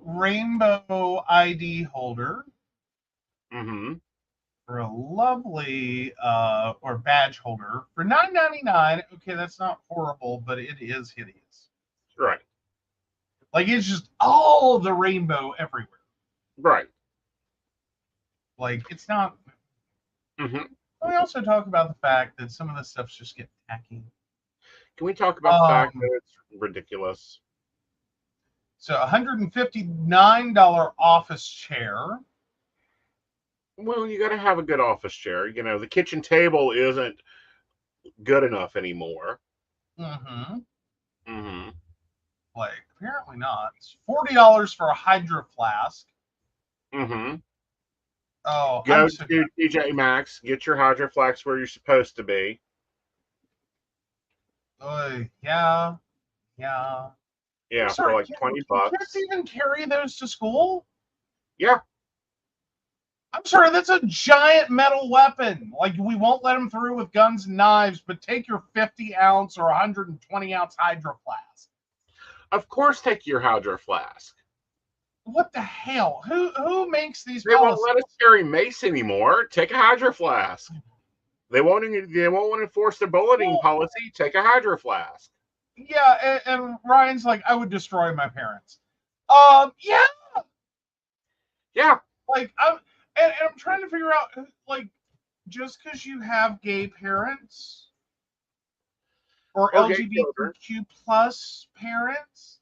rainbow ID holder Mm-hmm. for a lovely or badge holder for $9.99. Okay, that's not horrible, but it is hideous. Right. Like it's just all the rainbow everywhere. Right. Like it's not. Mm-hmm. We also talk about the fact that some of this stuff's just getting tacky. Can we talk about the fact Um, that it's ridiculous? so $159 office chair. Well, you got to have a good office chair. You know, the kitchen table isn't good enough anymore. Mm-hmm. Mm-hmm. Like apparently not. It's $40 for a hydro flask. Mm-hmm. Oh, I'm Go so to TJ Maxx, get your Hydro Flask where you're supposed to be. yeah, yeah. I'm Yeah, for sorry. like Can 20 kids bucks. even carry those to school? Yeah. I'm sorry, that's a giant metal weapon. Like, we won't let them through with guns and knives, but take your 50-ounce or 120-ounce hydro flask. Of course, take your Hydro Flask. What the hell? Who makes these They won't policies? let us carry mace anymore. Take a Hydro Flask. They won't want to enforce the bulleting Well, policy. Take a Hydro Flask. yeah, and Ryan's like, I would destroy my parents. Yeah, Yeah. like and I'm trying to figure out like just because you have gay parents or Or gay children. LGBTQ plus parents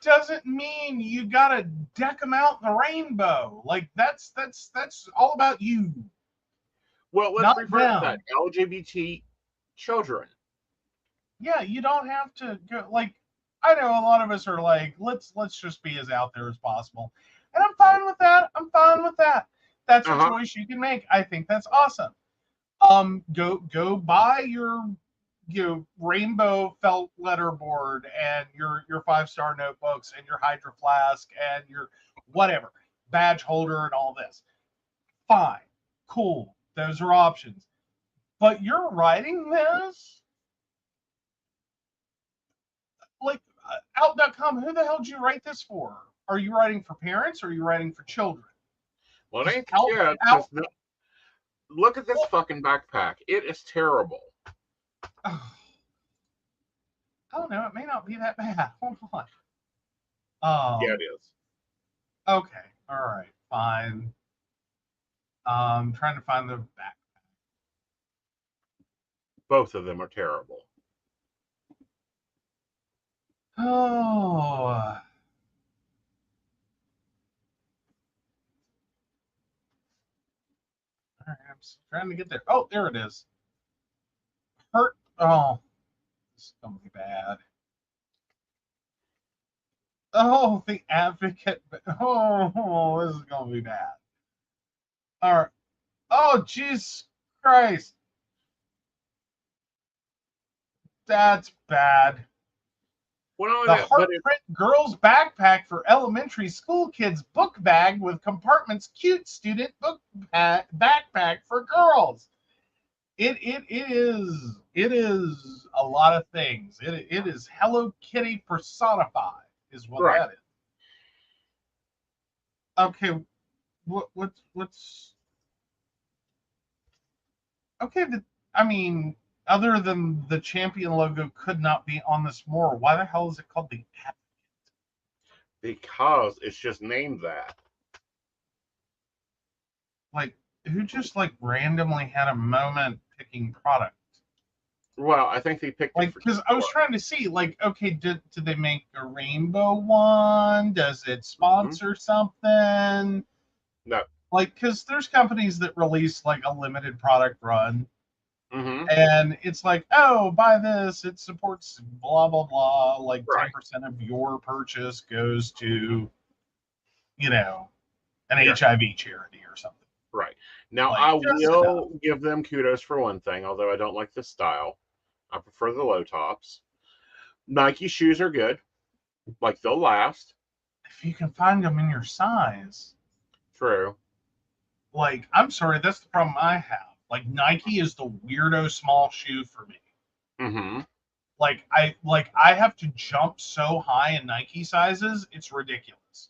doesn't mean you gotta deck them out in the rainbow. Like that's all about you, Well, let's not reverse that. them. LGBT children. Yeah, you don't have to go like I know a lot of us are like, let's just be as out there as possible. And I'm fine with that. I'm fine with that. That's a Uh-huh. choice you can make. I think that's awesome. Go buy your rainbow felt letterboard and your 5 Star notebooks and your hydro flask and your whatever badge holder and all this. Fine, cool. Those are options. But you're writing this like out.com. Who the hell did you write this for? Are you writing for parents or are you writing for children? Well, it Because ain't the kids, out because Look at this fucking backpack. It is terrible. Oh, no, it may not be that bad. Hold on. Yeah, it is. Okay. All right. Fine. Trying to find the back. Both of them are terrible. Oh. All right, I'm trying to get there. Oh, there it is. Hurt. Oh, this is gonna be bad. Oh, the advocate. Oh, this is gonna be bad. All right. Oh, Jesus Christ. That's bad. Well, The that, but Heart Print Girls Backpack for Elementary School Kids Book Bag with Compartments Cute Student Book Backpack for Girls. It is a lot of things. It is Hello Kitty personified, is what right. that is. Okay, what's okay? I mean, other than the champion logo could not be on this more. Why the hell is it called the Advocate? Because it's just named that. Like, who just like randomly had a moment picking product? Well, I think they picked it Like, for because I was trying to see, like, okay, did they make a rainbow one? Does it sponsor something? No. Like, because there's companies that release like a limited product run, Mm-hmm. and it's like, oh, buy this, it supports blah blah blah. Like Right. 10% of your purchase goes to, you know, an Yeah. HIV charity or something. Right. Now, Like, I just enough. will give them kudos for one thing, although I don't like this style. I prefer the low tops. Nike shoes are good. Like, they'll last. If you can find them in your size. True. Like, I'm sorry, that's the problem I have. Like, Nike is the weirdo small shoe for me. Mm-hmm. I have to jump so high in Nike sizes, it's ridiculous.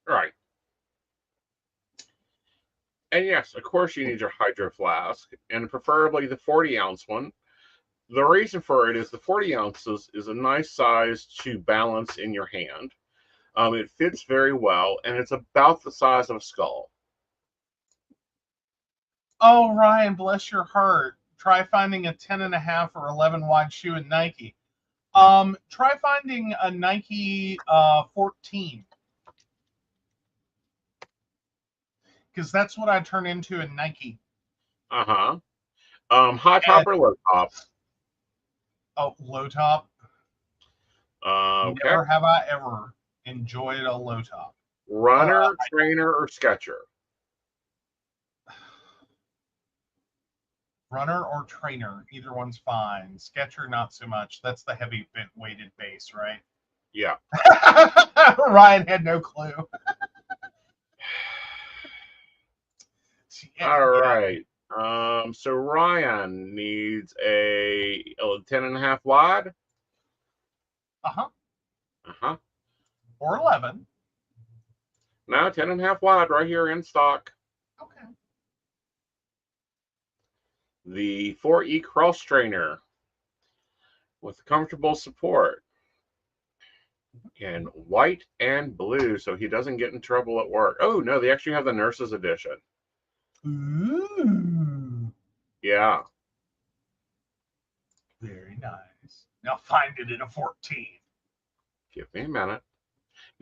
Right. And yes, of course, you need your hydro flask, and preferably the 40-ounce one. The reason for it is the 40 ounces is a nice size to balance in your hand. It fits very well, and it's about the size of a skull. Oh, Ryan, bless your heart. Try finding a 10.5 or 11 wide shoe in Nike. Try finding a Nike 14. Because that's what I turn into in Nike. Uh-huh. High top And, or low top? oh, low top. Okay. Never have I ever enjoyed a low top. Runner, trainer, or sketcher? Runner or trainer, either one's fine. Sketcher, not so much. That's the heavy weighted base, right? Yeah. Ryan had no clue. All right. So Ryan needs a 10.5 wide. Uh-huh. Uh-huh. Or 11. No, 10.5 wide right here in stock. Okay. The 4E cross trainer with comfortable support in white and blue so he doesn't get in trouble at work. Oh, no, they actually have the nurse's edition. Ooh. Yeah. Very nice. Now find it in a 14. Give me a minute.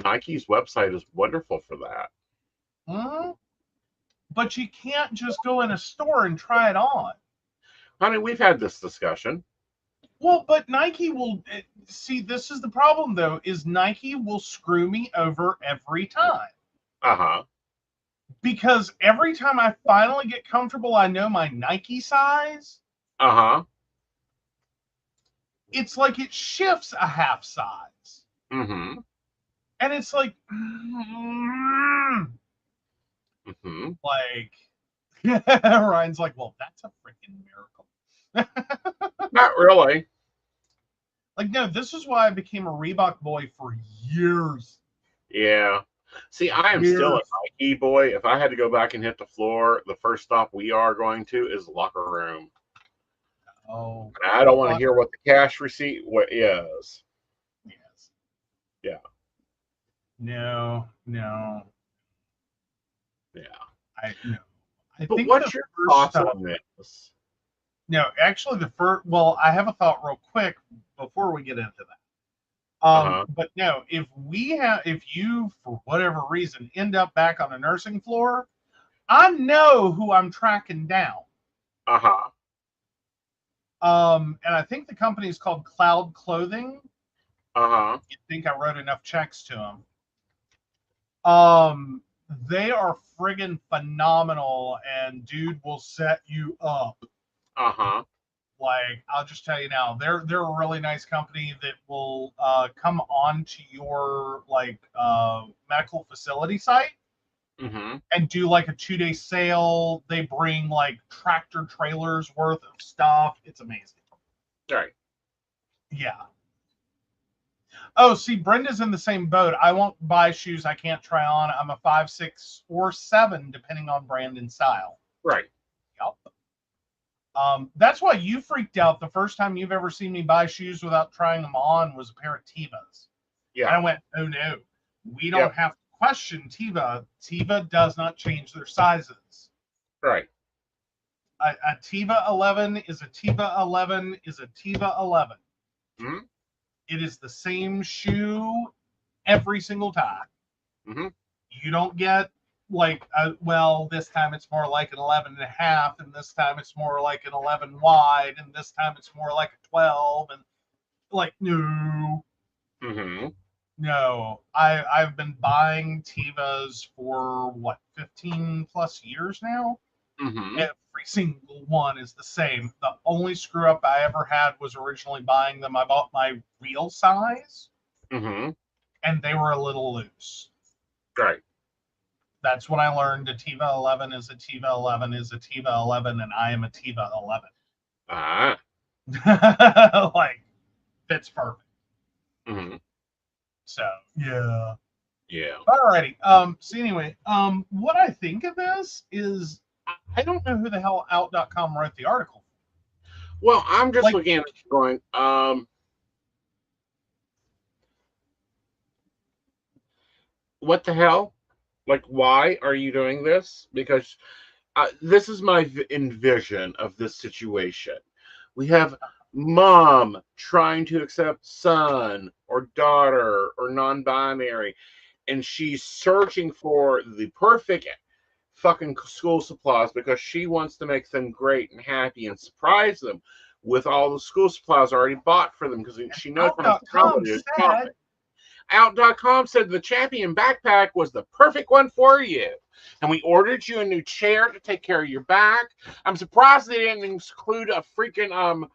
Nike's website is wonderful for that. Mm-hmm. But you can't just go in a store and try it on. Honey, we've had this discussion. Well, but Nike will see. This is the problem, though. Is Nike will screw me over every time. Uh-huh. Because every time I finally get comfortable, I know my Nike size. Uh-huh. It's like it shifts a half size. Mm-hmm. And it's like, like, Ryan's like, well, that's a freaking miracle. Not really. Like, no, this is why I became a Reebok boy for years. Yeah. See, I am still a Weird. Nike boy. If I had to go back and hit the floor, the first stop we are going to is the locker room. Oh, And I don't what want to locker? hear what the cash receipt is. Yes. Yeah, No, no, yeah. no. I But think the what's your first thoughts stop. on this? No, actually, the first. Well, I have a thought real quick before we get into that. Uh huh. But no, if you for whatever reason end up back on a nursing floor, I know who I'm tracking down. Uh huh. And I think the company is called Cloud Clothing. Uh huh. I think I wrote enough checks to them. Um, they are friggin' phenomenal, and dude will set you up. Uh huh. Like, I'll just tell you now, they're a really nice company that will come on to your like medical facility site Mm-hmm. and do like a 2-day sale. They bring like tractor trailers worth of stuff. It's amazing. Right. Yeah. Oh, see, Brenda's in the same boat. I won't buy shoes I can't try on. I'm a 5, 6, or 7, depending on brand and style. Right. Yep. That's why you freaked out the first time you've ever seen me buy shoes without trying them on was a pair of Tevas. And Yeah. I went, oh no, we don't Yep. have to question Teva. Teva does not change their sizes. Right. A Teva 11 is a Teva 11 is a Teva 11. Mm-hmm. It is the same shoe every single time. Mm-hmm. You don't get like, well, this time it's more like an 11 and a half, and this time it's more like an 11 wide, and this time it's more like a 12. And like, no, Mm-hmm. no. I've been buying Tevas for what, 15 plus years now? Mm-hmm. Every single one is the same. The only screw up I ever had was originally buying them. I bought my real size, Mm-hmm. and they were a little loose. Right. That's when I learned a Teva 11 is a Teva 11 is a Teva 11, and I am a Teva 11. Ah. Like, fits perfect. Mm-hmm. So, yeah. Yeah. Alrighty. So anyway, what I think of this is I don't know who the hell out.com wrote the article. Well, I'm just Like, looking at it going, what the hell? Like, why are you doing this? Because this is my envision of this situation. We have mom trying to accept son or daughter or non-binary, and she's searching for the perfect fucking school supplies because she wants to make them great and happy and surprise them with all the school supplies already bought for them because she knows what a out.com holiday is shopping. said Out.com said the Champion backpack was the perfect one for you. And we ordered you a new chair to take care of your back. I'm surprised they didn't include a freaking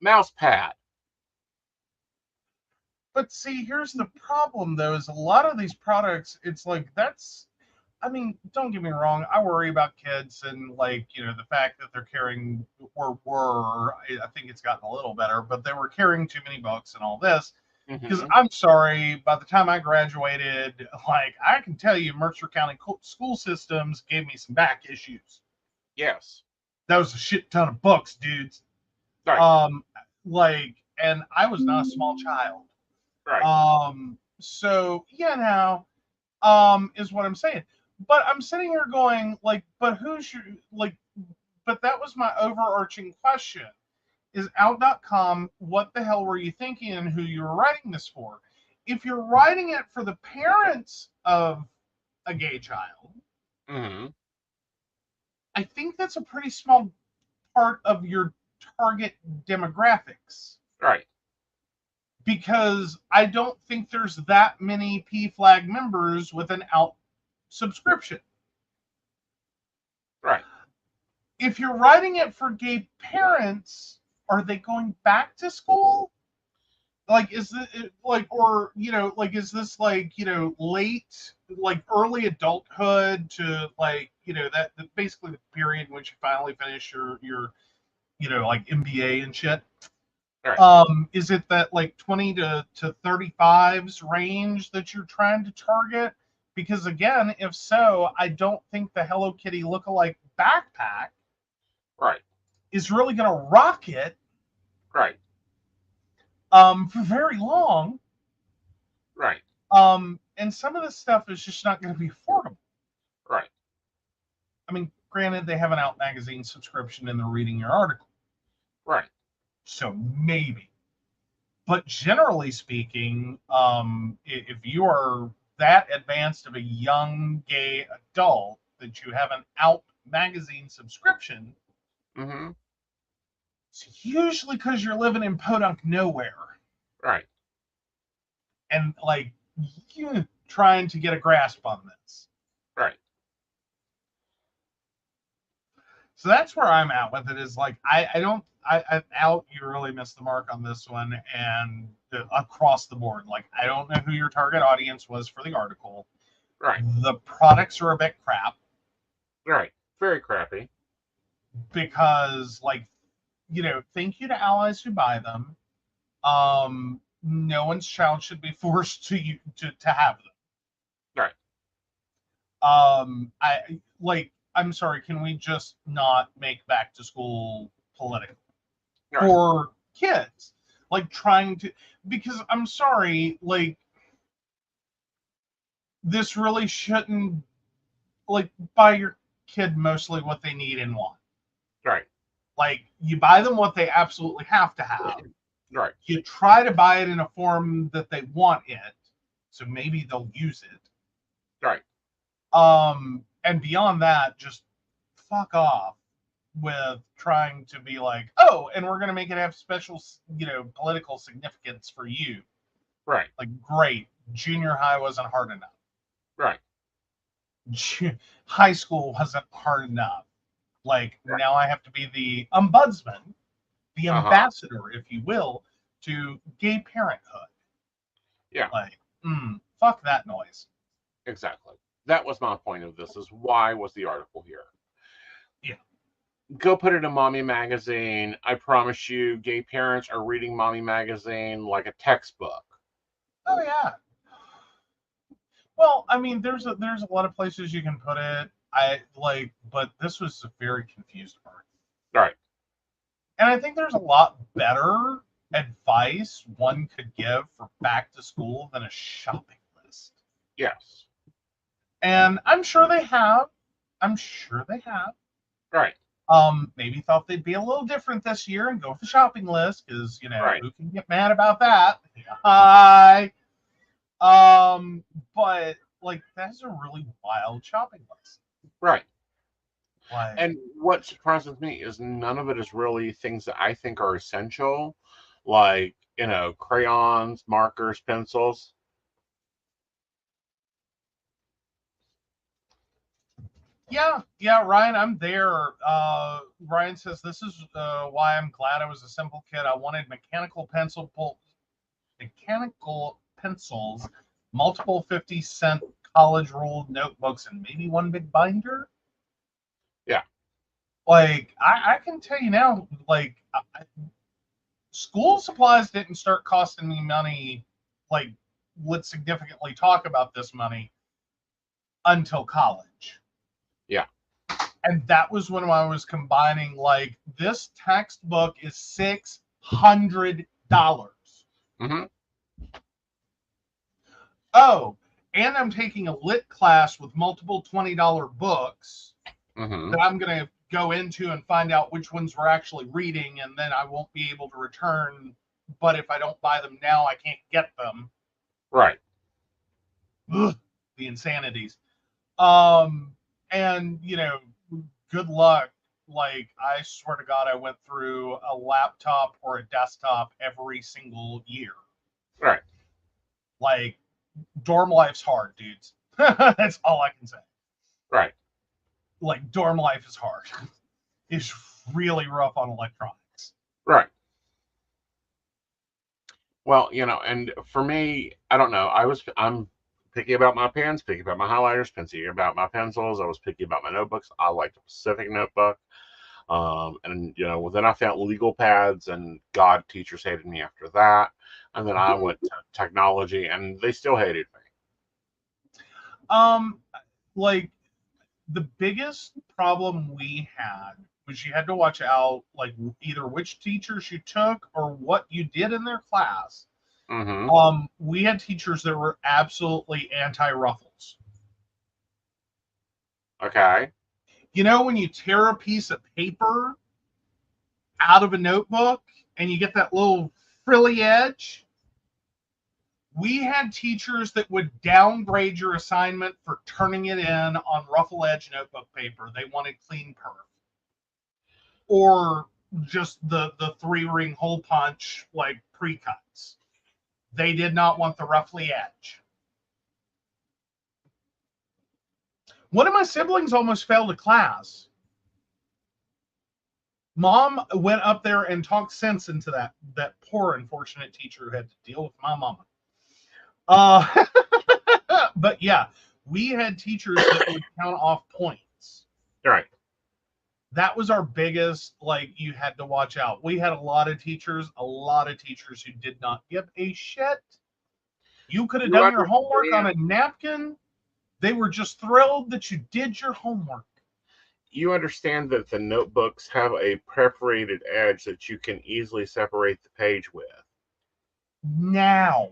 mouse pad. But see, here's the problem though, is a lot of these products, it's like I mean, don't get me wrong, I worry about kids and like, the fact that they're carrying I think it's gotten a little better, but they were carrying too many books and all this. Because Mm-hmm. I'm sorry, by the time I graduated, like I can tell you, Mercer County school systems gave me some back issues. Yes. That was a shit ton of books, dudes. Right. Um, like, and I was not a small child. Right. So is what I'm saying. But I'm sitting here going, like, but who's your like? But that was my overarching question: is out.com, what the hell were you thinking, and who you were writing this for? If you're writing it for the parents of a gay child, Mm-hmm. I think that's a pretty small part of your target demographics. Right. Because I don't think there's that many P flag members with an out subscription. Right. If you're writing it for gay parents, are they going back to school? Like, is it like, or, like, is this like, late, like early adulthood to like, that basically the period in which you finally finish your like MBA and shit? Right. Is it that like 20 to 35's range that you're trying to target? Because again, if so, I don't think the Hello Kitty lookalike backpack Right. is really going to rock it Right. for very long. Right. And some of this stuff is just not going to be affordable. Right. I mean, granted, they have an Out magazine subscription and they're reading your article. Right. So maybe. But generally speaking, if you are that advanced of a young gay adult that you have an Out magazine subscription, Mm-hmm. it's usually because you're living in podunk nowhere Right. and like you trying to get a grasp on this. Right. So that's where I'm at with it. Is like I Out, you really missed the mark on this one, and across the board, like I don't know who your target audience was for the article. Right. The products are a bit crap Right. Very crappy. because, like, thank you to allies who buy them. No one's child should be forced to have them. Right. I'm sorry, can we just not make back to school political Right. for kids? Like trying to, because I'm sorry, like this really shouldn't, like, buy your kid mostly what they need and want. Right. Like you buy them what they absolutely have to have. Right. You try to buy it in a form that they want it, so maybe they'll use it. Right. And beyond that, just fuck off with trying to be like, oh, and we're gonna make it have special, political significance for you. Right. Like, great, junior high wasn't hard enough. Right. High school wasn't hard enough. Like, Right. now I have to be the ombudsman, the Uh-huh. ambassador, if you will, to gay parenthood. Yeah. Like, fuck that noise. Exactly. That was my point of this, is why was the article here? Yeah. Go put it in Mommy Magazine. I promise you, gay parents are reading Mommy Magazine like a textbook. Oh yeah. Well, I mean, there's a lot of places you can put it. But this was a very confused part. Right. And I think there's a lot better advice one could give for back to school than a shopping list. Yes. And I'm sure they have. Right. Maybe thought they'd be a little different this year and go with the shopping list because Right. who can get mad about that? Hi. But like that's a really wild shopping list. Right. Like, And what surprises me is none of it is really things that I think are essential, like, crayons, markers, pencils. yeah, Ryan, I'm there. Ryan says this is why I'm glad I was a simple kid. I wanted mechanical pencils, multiple 50-cent college ruled notebooks, and maybe one big binder. Yeah. Like I can tell you now, like school supplies didn't start costing me money. Like, let's significantly talk about this money until college. Yeah. And that was when I was combining, like, this textbook is $600. Mm-hmm. Oh, and I'm taking a lit class with multiple $20 books Mm-hmm. that I'm going to go into and find out which ones we're actually reading, and then I won't be able to return. But if I don't buy them now, I can't get them. Right. Ugh, the insanities. And, good luck. Like, I swear to God, I went through a laptop or a desktop every single year. Right. Like, dorm life's hard, dudes. That's all I can say. Right. Like, dorm life is hard. It's really rough on electronics. Right. Well, and for me, I don't know. I'm picky about my pens, picky about my highlighters, picky about my pencils. I was picky about my notebooks. I liked a specific notebook. And then I found legal pads, and God, teachers hated me after that. And then I went to technology, and they still hated me. Like the biggest problem we had was you had to watch out, like either which teachers you took or what you did in their class. We had teachers that were absolutely anti-ruffles. Okay. When you tear a piece of paper out of a notebook and you get that little frilly edge, we had teachers that would downgrade your assignment for turning it in on ruffle edge notebook paper. They wanted clean perf. Or just the 3-ring hole punch, like pre-cuts. They did not want the roughly edge. One of my siblings almost failed a class. Mom went up there and talked sense into that poor, unfortunate teacher who had to deal with my mama. But yeah, we had teachers that would count off points. Right. That was our biggest, like, you had to watch out. We had a lot of teachers who did not give a shit. You could have done your homework on a napkin. They were just thrilled that you did your homework. You understand that the notebooks have a perforated edge that you can easily separate the page with. Now.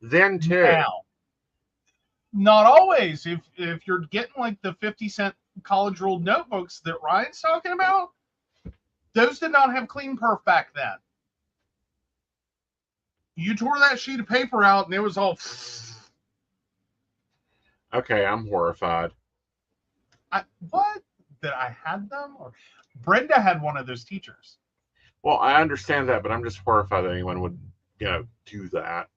Then too. Now. Not always. If you're getting like the 50-cent college ruled notebooks that Ryan's talking about, those did not have clean perf back then. You tore that sheet of paper out and it was all... Okay, I'm horrified. What? That I had them? Or Brenda had one of those teachers. Well, I understand that, but I'm just horrified that anyone would, do that.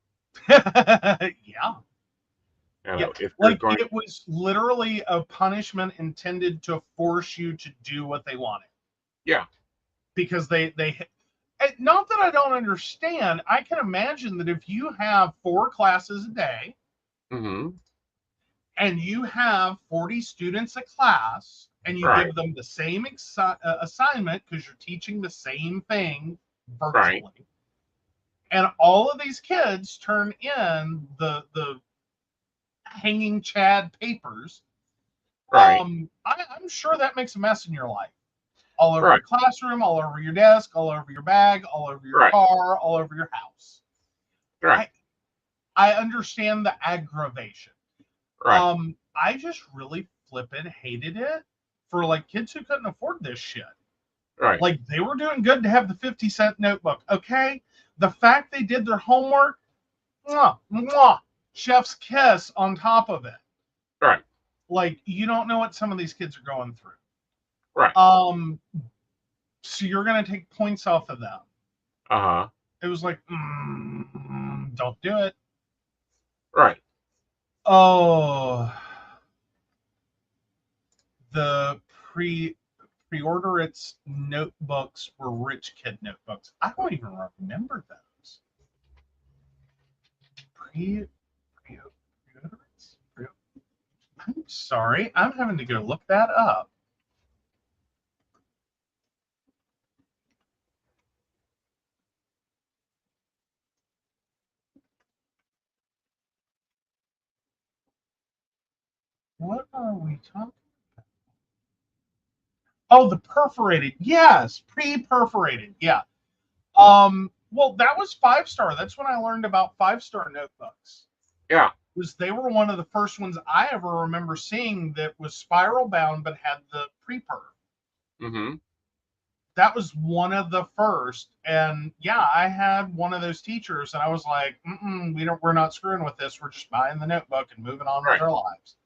Yeah. If it was literally a punishment intended to force you to do what they wanted. Yeah. Because they not that I don't understand. I can imagine that if you have 4 classes a day, and you have 40 students a class, and you give them the same assignment because you're teaching the same thing virtually, and all of these kids turn in the hanging Chad papers, I'm sure that makes a mess in your life. All over your classroom, all over your desk, all over your bag, all over your car, all over your house. I understand the aggravation. I just really flippin' hated it for like kids who couldn't afford this shit. Like they were doing good to have the 50-cent notebook. Okay. The fact they did their homework, mwah, mwah, chef's kiss on top of it. Like you don't know what some of these kids are going through. So you're gonna take points off of them. It was like, don't do it. Oh, the pre-order its notebooks were rich kid notebooks. I don't even remember those. I'm sorry, I'm having to go look that up. What are we talking about? Oh, the perforated. Yes, pre-perforated. Yeah. Well, that was 5-star. That's when I learned about 5-star notebooks. Yeah. Was they were one of the first ones I ever remember seeing that was spiral bound but had the pre-perf. That was one of the first. And yeah, I had one of those teachers and I was like, we're not screwing with this. We're just buying the notebook and moving on with our lives.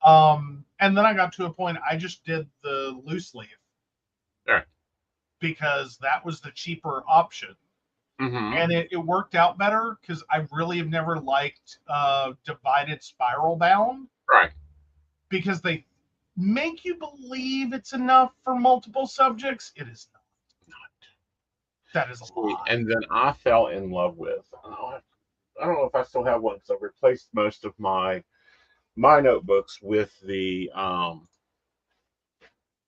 And then I got to a point I just did the loose leaf. Because that was the cheaper option. And it worked out better because I really have never liked divided spiral bound. Because they make you believe it's enough for multiple subjects. It is not. That is a lie. And then I fell in love with, I don't know if I still have one because I've replaced most of my notebooks with the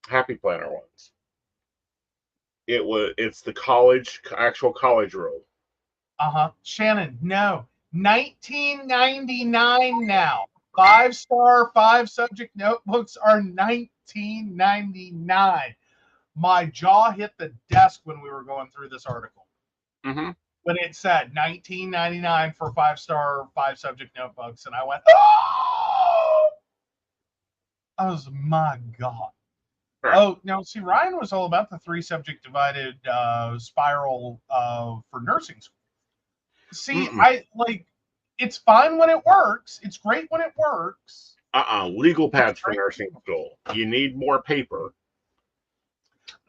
Happy Planner ones. It's the actual college roll. Shannon, no. 1999 now. 5-star, 5-subject notebooks are 1999. My jaw hit the desk when we were going through this article. Mm-hmm. When it said 1999 for 5-star, 5-subject notebooks, and I went, oh! I was, my God. Right. Oh, now see, Ryan was all about the 3-subject divided spiral for nursing school. See, I like, it's fine when it works. It's great when it works. Legal pads for nursing school. You need more paper.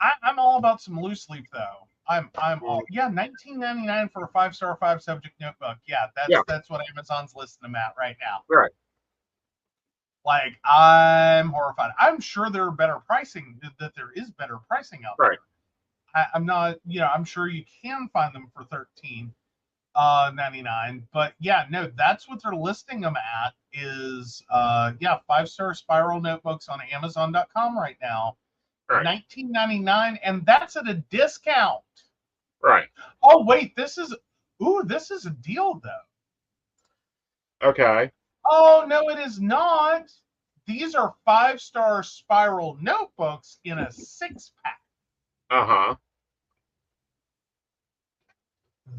I'm all about some loose leaf though. I'm all 1999 for a 5-star 5-subject notebook. Yeah, that's what Amazon's listing them at right now. Right. Like, I'm horrified. I'm sure there are better pricing, that there is better pricing out there. I'm not, I'm sure you can find them for $13.99. But yeah, no, that's what they're listing them at is 5-star spiral notebooks on Amazon.com right now. Right. $19.99, and that's at a discount. Right. Oh wait, this is a deal though. Okay. Oh no, it is not. These are 5-star spiral notebooks in a 6-pack.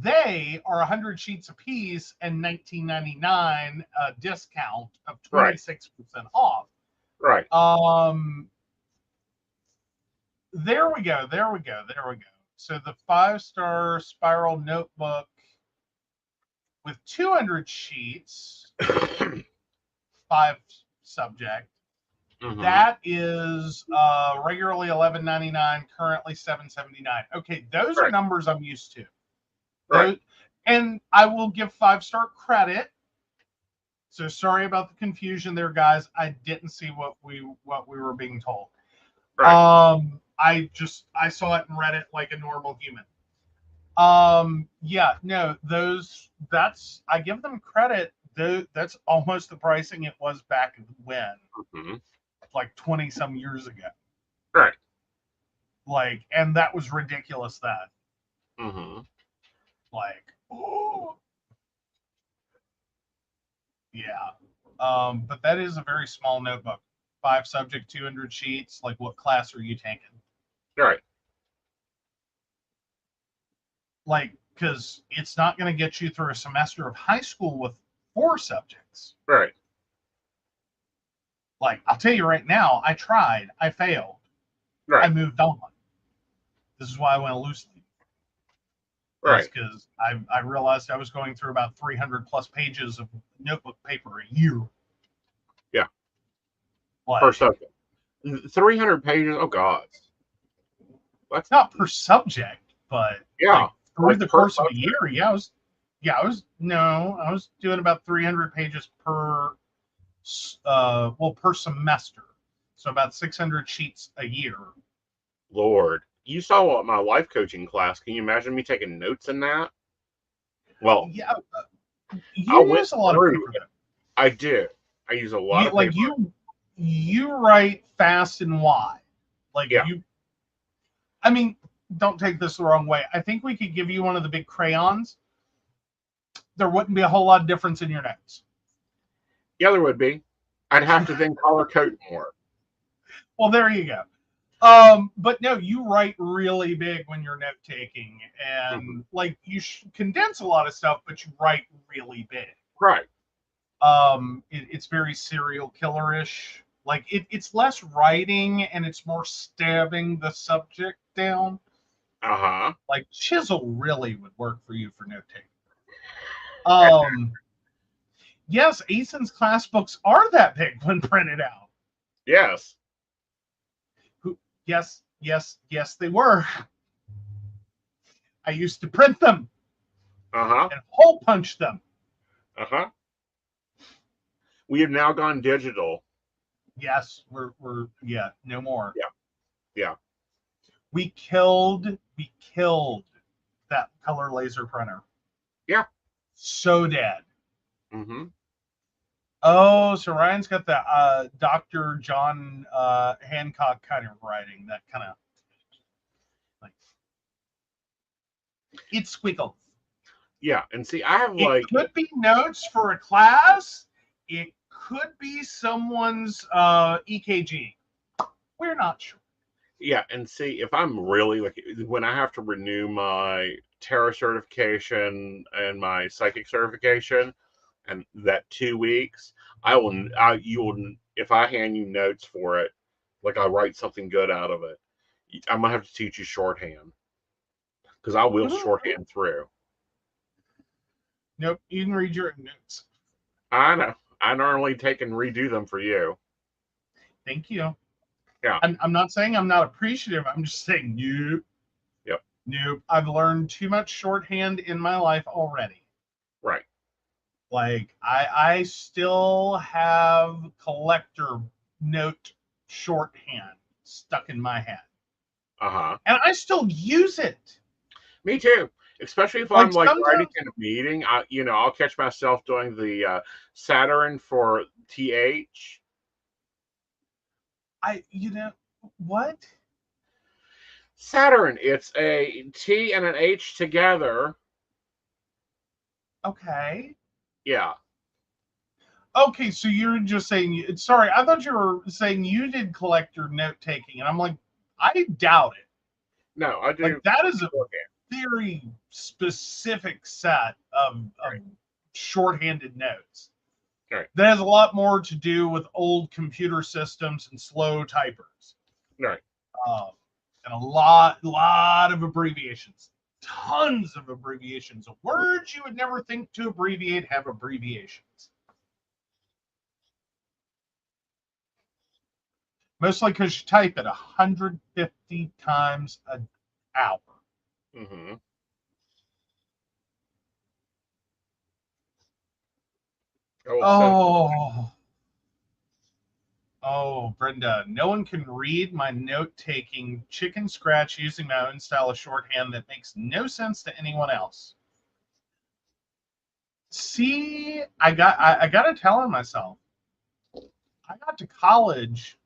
They are 100 sheets apiece and $19.99, a discount of 26% off. Right. There we go. So the 5-star spiral notebook with 200 sheets, 5-subject, that is regularly $11.99, currently $7.79. Okay, those are numbers I'm used to. Right. And I will give 5-star credit. So sorry about the confusion there, guys. I didn't see what we were being told. Right. I saw it and read it like a normal human. I give them credit. That's almost the pricing it was back when, like 20 some years ago. Right. Like, and that was ridiculous then. Like, oh. Yeah. But that is a very small notebook. 5-subject, 200 sheets. Like, what class are you taking? Right. Like, because it's not going to get you through a semester of high school with 4 subjects. Right. Like, I'll tell you right now, I tried. I failed. Right. I moved on. This is why I went loosely. Right. Because I realized I was going through about 300 plus pages of notebook paper a year. Yeah. Like, per subject. 300 pages? Oh, God. That's not per subject, but yeah. Through the course of a year, I was doing about 300 pages per semester. So about 600 sheets a year. Lord, you saw my life coaching class. Can you imagine me taking notes in that? Well, yeah, you use a lot of paper. I do. I use a lot of paper. Like you write fast and wide. Like I mean, don't take this the wrong way. I think we could give you one of the big crayons. There wouldn't be a whole lot of difference in your notes. Yeah, there would be. I'd have to then color code more. Well, there you go. But no, you write really big when you're note taking, and like you condense a lot of stuff, but you write really big. Right. It's very serial killer-ish. Like it's less writing and it's more stabbing the subject down. Like chisel really would work for you for note taking. Yes, Aeson's class books are that big when printed out. Yes. Yes, they were. I used to print them. And hole punch them. We have now gone digital. Yes, we're no more. Yeah. We killed that color laser printer. Yeah. So dead. Oh, so Ryan's got the Dr. John Hancock kind of writing, that kind of like. It squiggles. Yeah, and see, I have It like, could be notes for a class. It could be someone's EKG. We're not sure. yeah, and see, if I'm really like, when I have to renew my tarot certification and my psychic certification, and that 2 weeks, you will, if I hand you notes for it, like I write something good out of it, I'm gonna have to teach you shorthand because I will shorthand through. Nope, you can read your notes. I know. I normally take and redo them for you. Thank you. Yeah. I'm not saying I'm not appreciative. I'm just saying nope. Yep. Nope. I've learned too much shorthand in my life already. Right. Like I still have collector note shorthand stuck in my head. Uh-huh. And I still use it. Me too. Especially if Like I'm like writing sometimes in a meeting, I'll catch myself doing the Saturn for TH. what? Saturn. It's a T and an H together. Okay. Yeah. Okay, so you're just saying, sorry, I thought you were saying you did collector note taking, and I'm like, I doubt it. No, I do. Like, that is a very specific set of Right. shorthanded notes. Right. That has a lot more to do with old computer systems and slow typers. Right. And a lot of abbreviations. Tons of abbreviations. Words you would never think to abbreviate have abbreviations. Mostly because you type it 150 times an hour. Mm-hmm. Oh, Brenda, no one can read my note-taking chicken scratch using my own style of shorthand that makes no sense to anyone else. See, I got to tell on myself. I got to college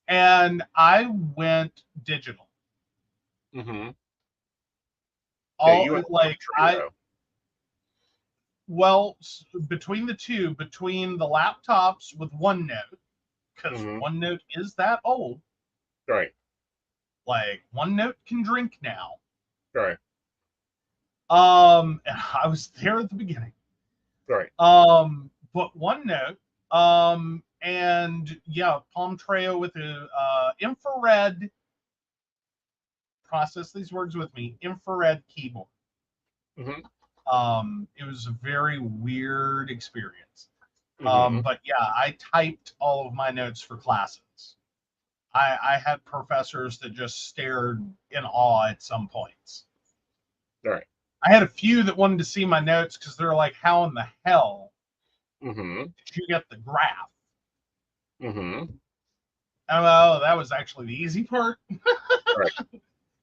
and I went digital. Mm-hmm. Yeah, All you went like Trio. well, between the two, between the laptops with OneNote, because OneNote is that old. Right. Like OneNote can drink now. Right. I was there at the beginning. Right. But OneNote, and yeah, Palm Treo with a infrared. Process these words with me. Infrared keyboard. Mm-hmm. It was a very weird experience. Mm-hmm. But yeah, I typed all of my notes for classes. I had professors that just stared in awe at some points. Right. I had a few that wanted to see my notes because they're like, how in the hell did you get the graph? Mm-hmm. Oh, that was actually the easy part. Right.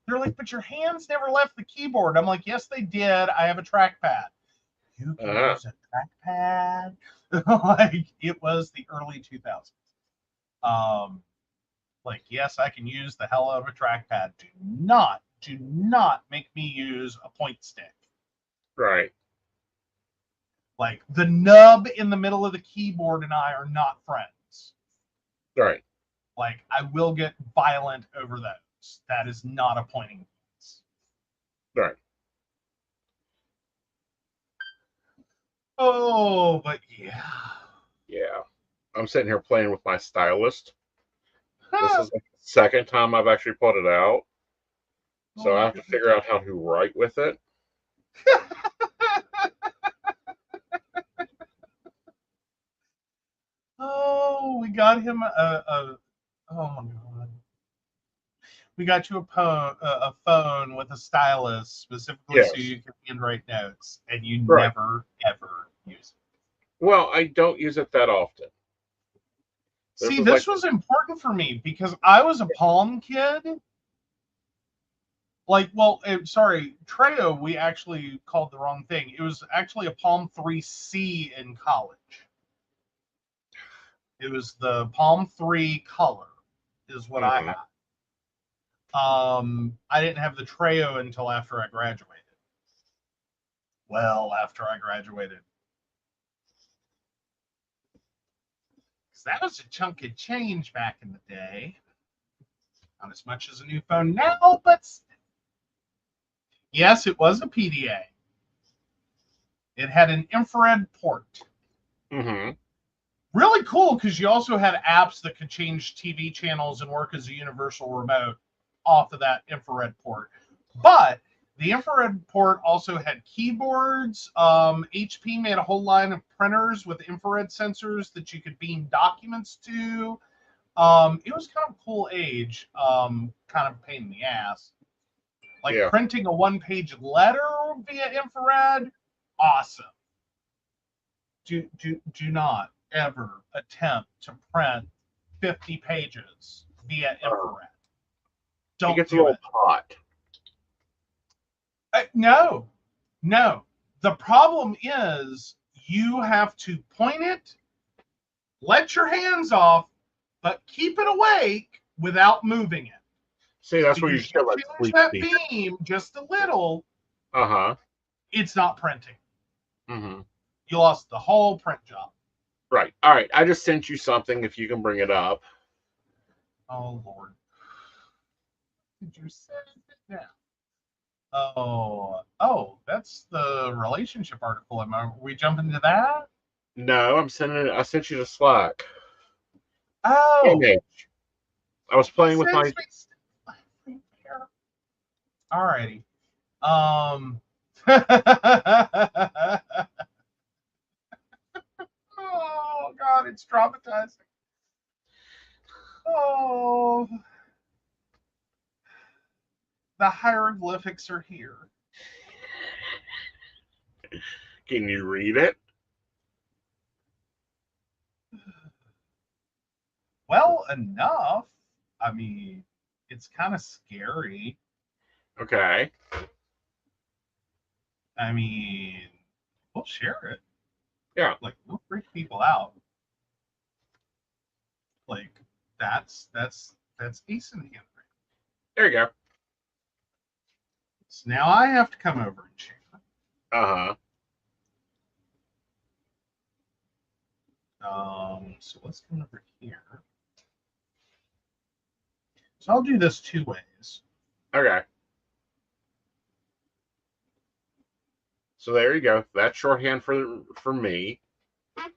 They're like, but your hands never left the keyboard. I'm like, yes, they did. I have a trackpad. You can use a trackpad. Like, it was the early 2000s. Like, yes, I can use the hell out of a trackpad. Do not make me use a point stick. Right. Like, the nub in the middle of the keyboard and I are not friends. Right. Like, I will get violent over those. That is not a pointing device. Right. Oh, but yeah. Yeah. I'm sitting here playing with my stylist. This is the second time I've actually put it out. So I have to figure out how to write with it. Oh, we got him oh my god. We got you a phone with a stylus specifically so Yes. you can handwrite notes, and you Right. never ever use it. Well, I don't use it that often. See, this was important for me because I was a Palm kid. Like, well, sorry, Treo, we actually called the wrong thing. It was actually a Palm 3C in college. It was the Palm 3 color, is what I had. I didn't have the Treo until after I graduated. Well, after I graduated. Because that was a chunk of change back in the day. Not as much as a new phone now, but yes, it was a PDA. It had an infrared port. Mm-hmm. Really cool because you also had apps that could change TV channels and work as a universal remote off of that infrared port. But the infrared port also had keyboards. HP made a whole line of printers with infrared sensors that you could beam documents to. It was kind of a cool age, kind of a pain in the ass. Like printing a one-page letter via infrared, awesome. Do not ever attempt to print 50 pages via infrared. Don't it gets a little hot. No. The problem is you have to point it, let your hands off, but keep it awake without moving it. See, that's where you should like change that beam just a little. It's not printing. You lost the whole print job. Right. All right. I just sent you something if you can bring it up. Oh, Lord. Did you send it now? Oh, that's the relationship article. Are we jumping to that? No, I'm sending it. I sent you to Slack. Oh. Image. I was playing with my. Alrighty. Oh God, it's traumatizing. Oh, the hieroglyphics are here. Can you read it? Well, enough. I mean, it's kind of scary. Okay. I mean, we'll share it. Yeah. Like, we'll freak people out. Like, that's Aeson handwriting. There you go. So now I have to come over and share. So let's come over here. So I'll do this two ways. Okay. So there you go. That's shorthand for me. The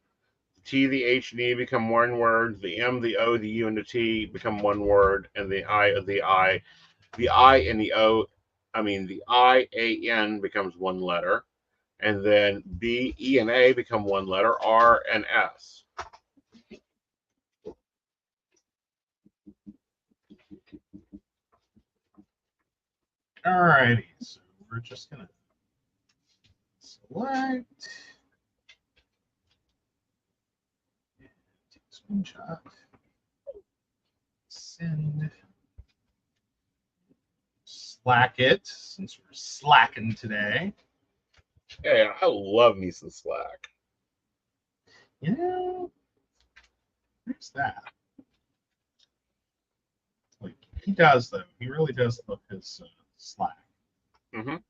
T, the H, and E become one word. The M, the O, the U, and the T become one word, and the I, and the I and the O, the I, A, N becomes one letter, and then B, E, and A become one letter. R and S. Alrighty, so we're just gonna select, take a screenshot, send, Slack it since we're slacking today. Yeah, I love me some Slack. Yeah, where's that? Like he does though. He really does love his Slack. All right.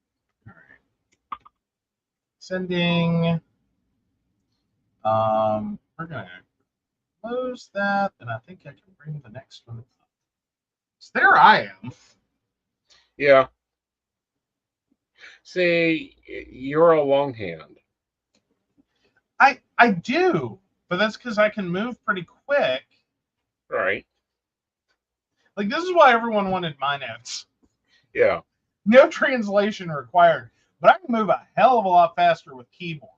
Sending. We're gonna close that, and I think I can bring the next one up. So there I am. Yeah. See, you're a longhand. I do, but that's because I can move pretty quick. Right. Like this is why everyone wanted my notes. Yeah. No translation required, but I can move a hell of a lot faster with keyboard.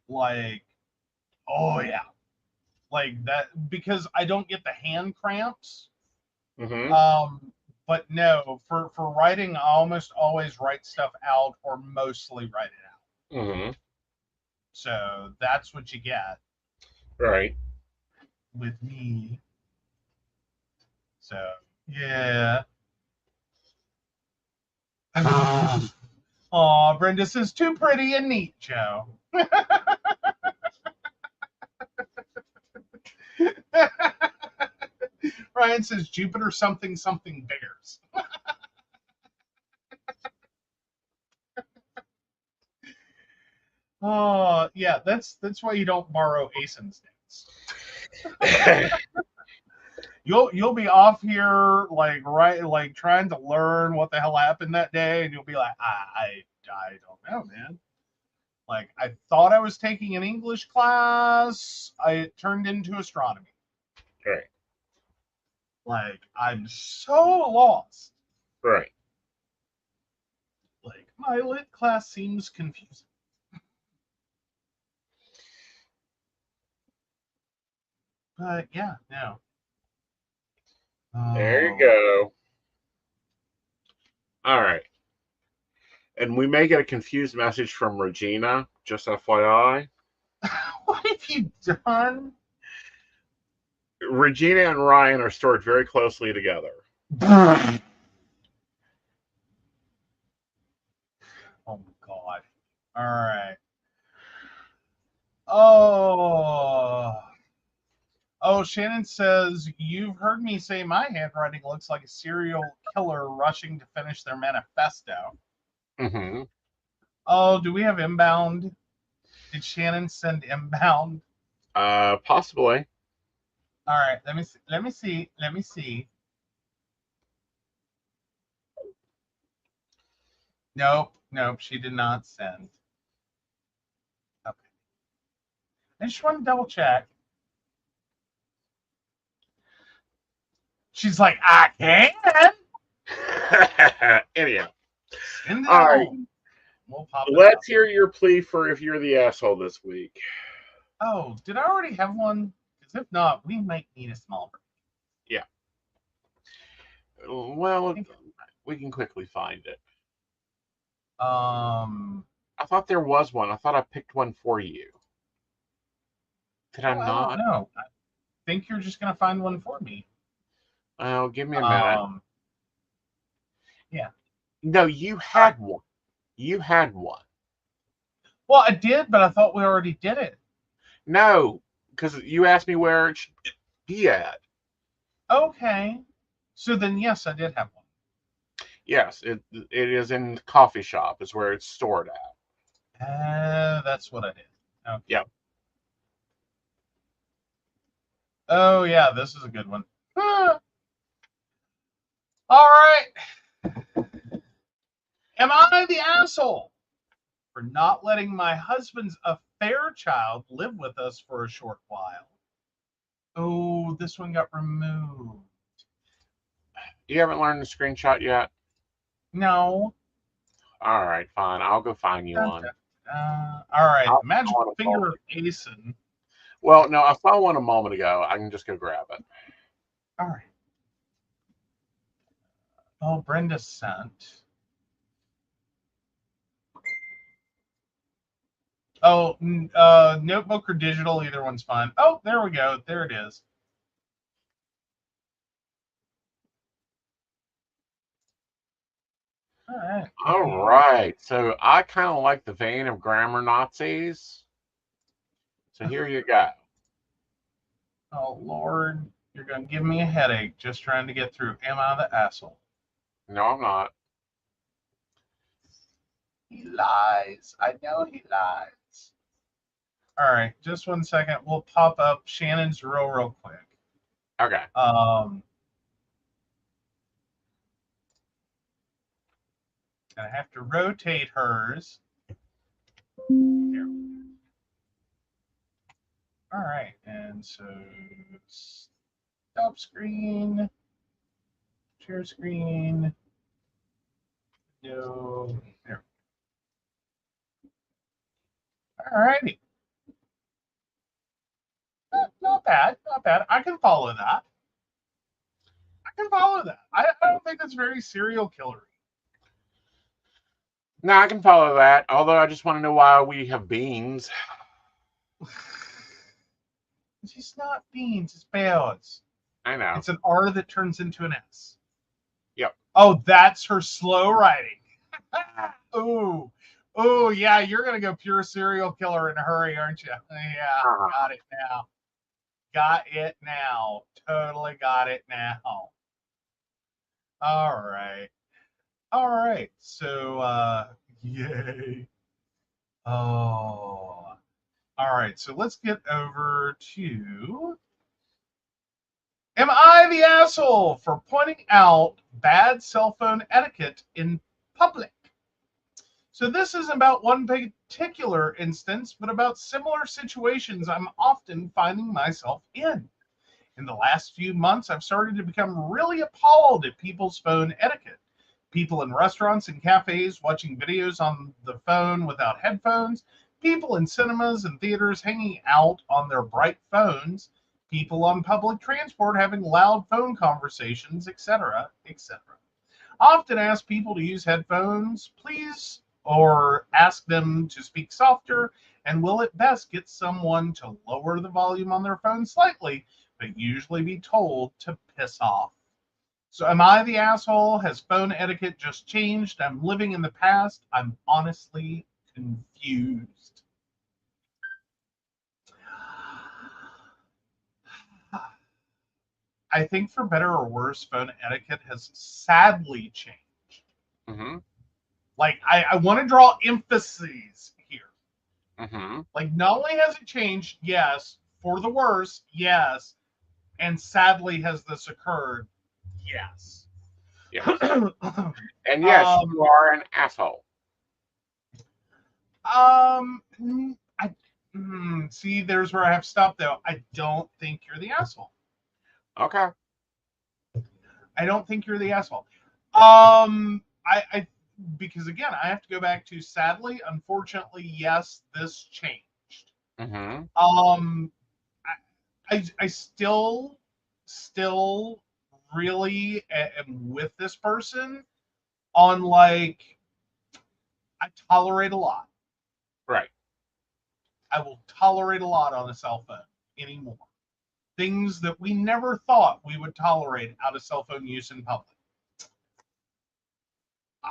Like, oh yeah, like that because I don't get the hand cramps. But no, for writing, I almost always write stuff out or mostly write it out. So that's what you get. Right. With me. So yeah. Oh, Brenda says too pretty and neat, Joe. Ryan says Jupiter something something bears. Oh yeah, that's why you don't borrow Aeson's names. You'll be off here like trying to learn what the hell happened that day, and you'll be like, I don't know, man. Like I thought I was taking an English class, it turned into astronomy. Right. Like I'm so lost. Right. Like my lit class seems confusing. But yeah, no. There you go. All right. And we may get a confused message from Regina, just FYI. What have you done? Regina and Ryan are stored very closely together. Oh my god. All right. Oh, Shannon says, you've heard me say my handwriting looks like a serial killer rushing to finish their manifesto. Mm-hmm. Oh, do we have inbound? Did Shannon send inbound? Possibly. All right, let me see. Nope, she did not send. Okay. I just want to double check. She's like, I can. Anyhow. Send it All right. on. We'll pop it Let's up. hear your plea for if you're the asshole this week. Oh, did I already have one? Because if not, we might need a small break. Yeah. Well, we can quickly find it. I thought there was one. I thought I picked one for you. Did I not? I don't know. I think you're just gonna find one for me. Oh, give me a minute. Yeah. No, you had one. You had one. Well, I did, but I thought we already did it. No, because you asked me where it should be at. Okay. So then, yes, I did have one. Yes, it is in the coffee shop. Is where it's stored at. That's what I did. Okay. Yep. Oh yeah, this is a good one. All right. Am I the asshole for not letting my husband's affair child live with us for a short while? Oh, this one got removed. You haven't learned the screenshot yet? No. All right, fine. I'll go find you one. All right. The magic finger of Aeson. Well, no, I saw one a moment ago. I can just go grab it. All right. Oh, Brenda sent. Oh, notebook or digital, either one's fine. Oh, there we go. There it is. All right. All right. So I kind of like the vein of grammar Nazis. So here you go. Oh, Lord. You're going to give me a headache just trying to get through. Am I the asshole? No, I'm not. He lies. I know he lies. All right. Just 1 second. We'll pop up Shannon's real quick. Okay. I have to rotate hers. Here. All right. And so stop screen. Share screen. No. There. All righty. Not bad. Not bad. I can follow that. I don't think that's very serial killery. No, I can follow that. Although I just want to know why we have beans. It's not beans. It's bears. I know. It's an R that turns into an S. Yep. Oh, that's her slow writing. Ooh. Oh, yeah, you're going to go pure serial killer in a hurry, aren't you? Yeah, got it now. Got it now. Totally got it now. All right. All right. So, yay. Oh. All right. So let's get over to. Am I the asshole for pointing out bad cell phone etiquette in public? So this isn't about one particular instance, but about similar situations I'm often finding myself in. In the last few months, I've started to become really appalled at people's phone etiquette. People in restaurants and cafes watching videos on the phone without headphones, people in cinemas and theaters hanging out on their bright phones, people on public transport having loud phone conversations, etc., etc. I often ask people to use headphones, please, or ask them to speak softer, and will at best get someone to lower the volume on their phone slightly, but usually be told to piss off. So am I the asshole? Has phone etiquette just changed? I'm living in the past. I'm honestly confused. I think for better or worse, phone etiquette has sadly changed. Mm-hmm. Like, I want to draw emphases here. Mm-hmm. Like, not only has it changed, yes, for the worse, yes, and sadly has this occurred, yes. Yes. And yes, you are an asshole. See, there's where I have stopped though. I don't think you're the asshole. Okay. I don't think you're the asshole. I because again, I have to go back to sadly, unfortunately, yes, this changed. Mm-hmm. I still really am with this person on like I tolerate a lot. Right. I will tolerate a lot on a cell phone anymore. Things that we never thought we would tolerate out of cell phone use in public.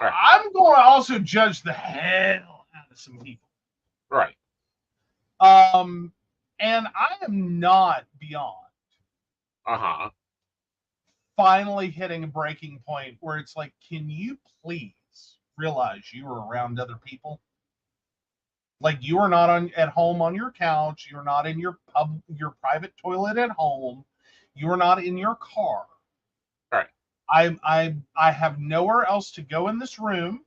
Right. I'm going to also judge the hell out of some people. Right. And I am not beyond. Uh-huh. Finally hitting a breaking point where it's like, can you please realize you are around other people? Like you are not at home on your couch. You're not in your private toilet at home. You are not in your car. Right. I have nowhere else to go in this room.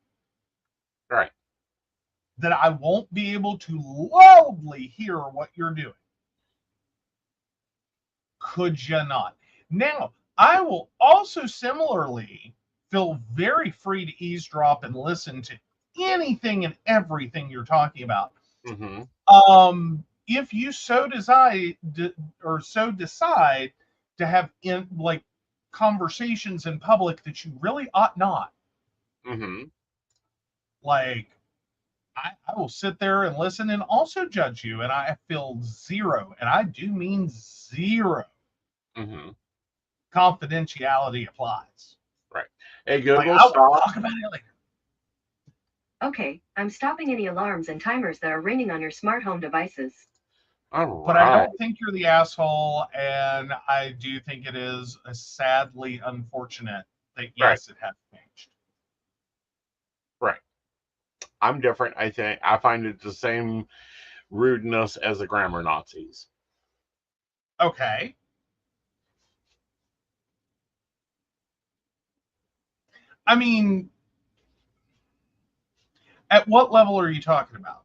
Right. That I won't be able to loudly hear what you're doing. Could you not? Now, I will also similarly feel very free to eavesdrop and listen to anything and everything you're talking about. Mm-hmm. If you so decide to have conversations in public that you really ought not. Mm-hmm. Like, I will sit there and listen and also judge you, and I feel zero, and I do mean zero. Mm-hmm. Confidentiality applies. Right. Hey, Google, I'll stop. talk about it later. Okay, I'm stopping any alarms and timers that are ringing on your smart home devices. All but right. I don't think you're the asshole, and I do think it is sadly unfortunate that yes, it has changed. Right. I'm different. I think I find it the same rudeness as the grammar Nazis. Okay. I mean, at what level are you talking about?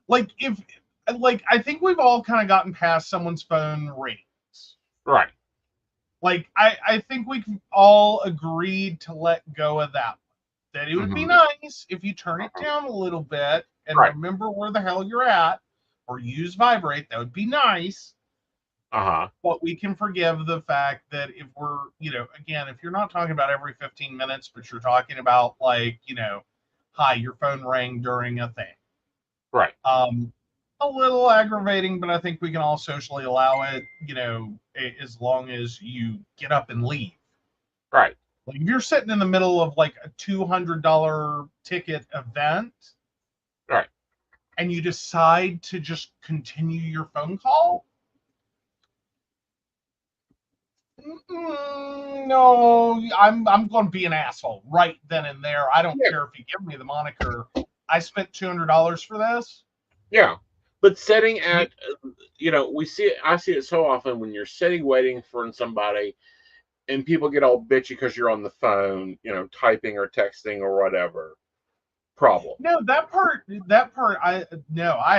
Like, I think we've all kind of gotten past someone's phone ratings. Right. Like, I think we've all agreed to let go of that one. That it would be nice if you turn it down a little bit and remember where the hell you're at, or use vibrate. That would be nice. But we can forgive the fact that if we're, again, if you're not talking about every 15 minutes, but you're talking about like, hi, your phone rang during a thing. Right. A little aggravating, but I think we can all socially allow it, as long as you get up and leave. Right. Like if you're sitting in the middle of like a $200 ticket event. Right. And you decide to just continue your phone call. No, I'm going to be an asshole right then and there. I don't Yeah. care if you give me the moniker. I spent $200 for this. Yeah. But sitting at, I see it so often when you're sitting waiting for somebody and people get all bitchy because you're on the phone, typing or texting or whatever. Problem. No, that part, I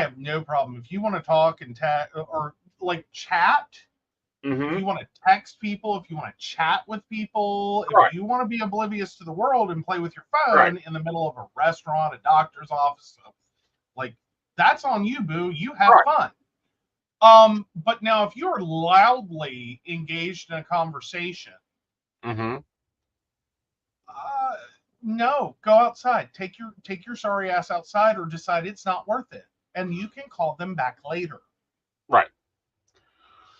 have no problem. If you want to talk and or like chat, if you want to text people, if you want to chat with people, Right. if you want to be oblivious to the world and play with your phone Right. in the middle of a restaurant, a doctor's office, like that's on you, boo. You have Right. fun. But now if you're loudly engaged in a conversation, no, go outside. Take your sorry ass outside, or decide it's not worth it, and you can call them back later. Right.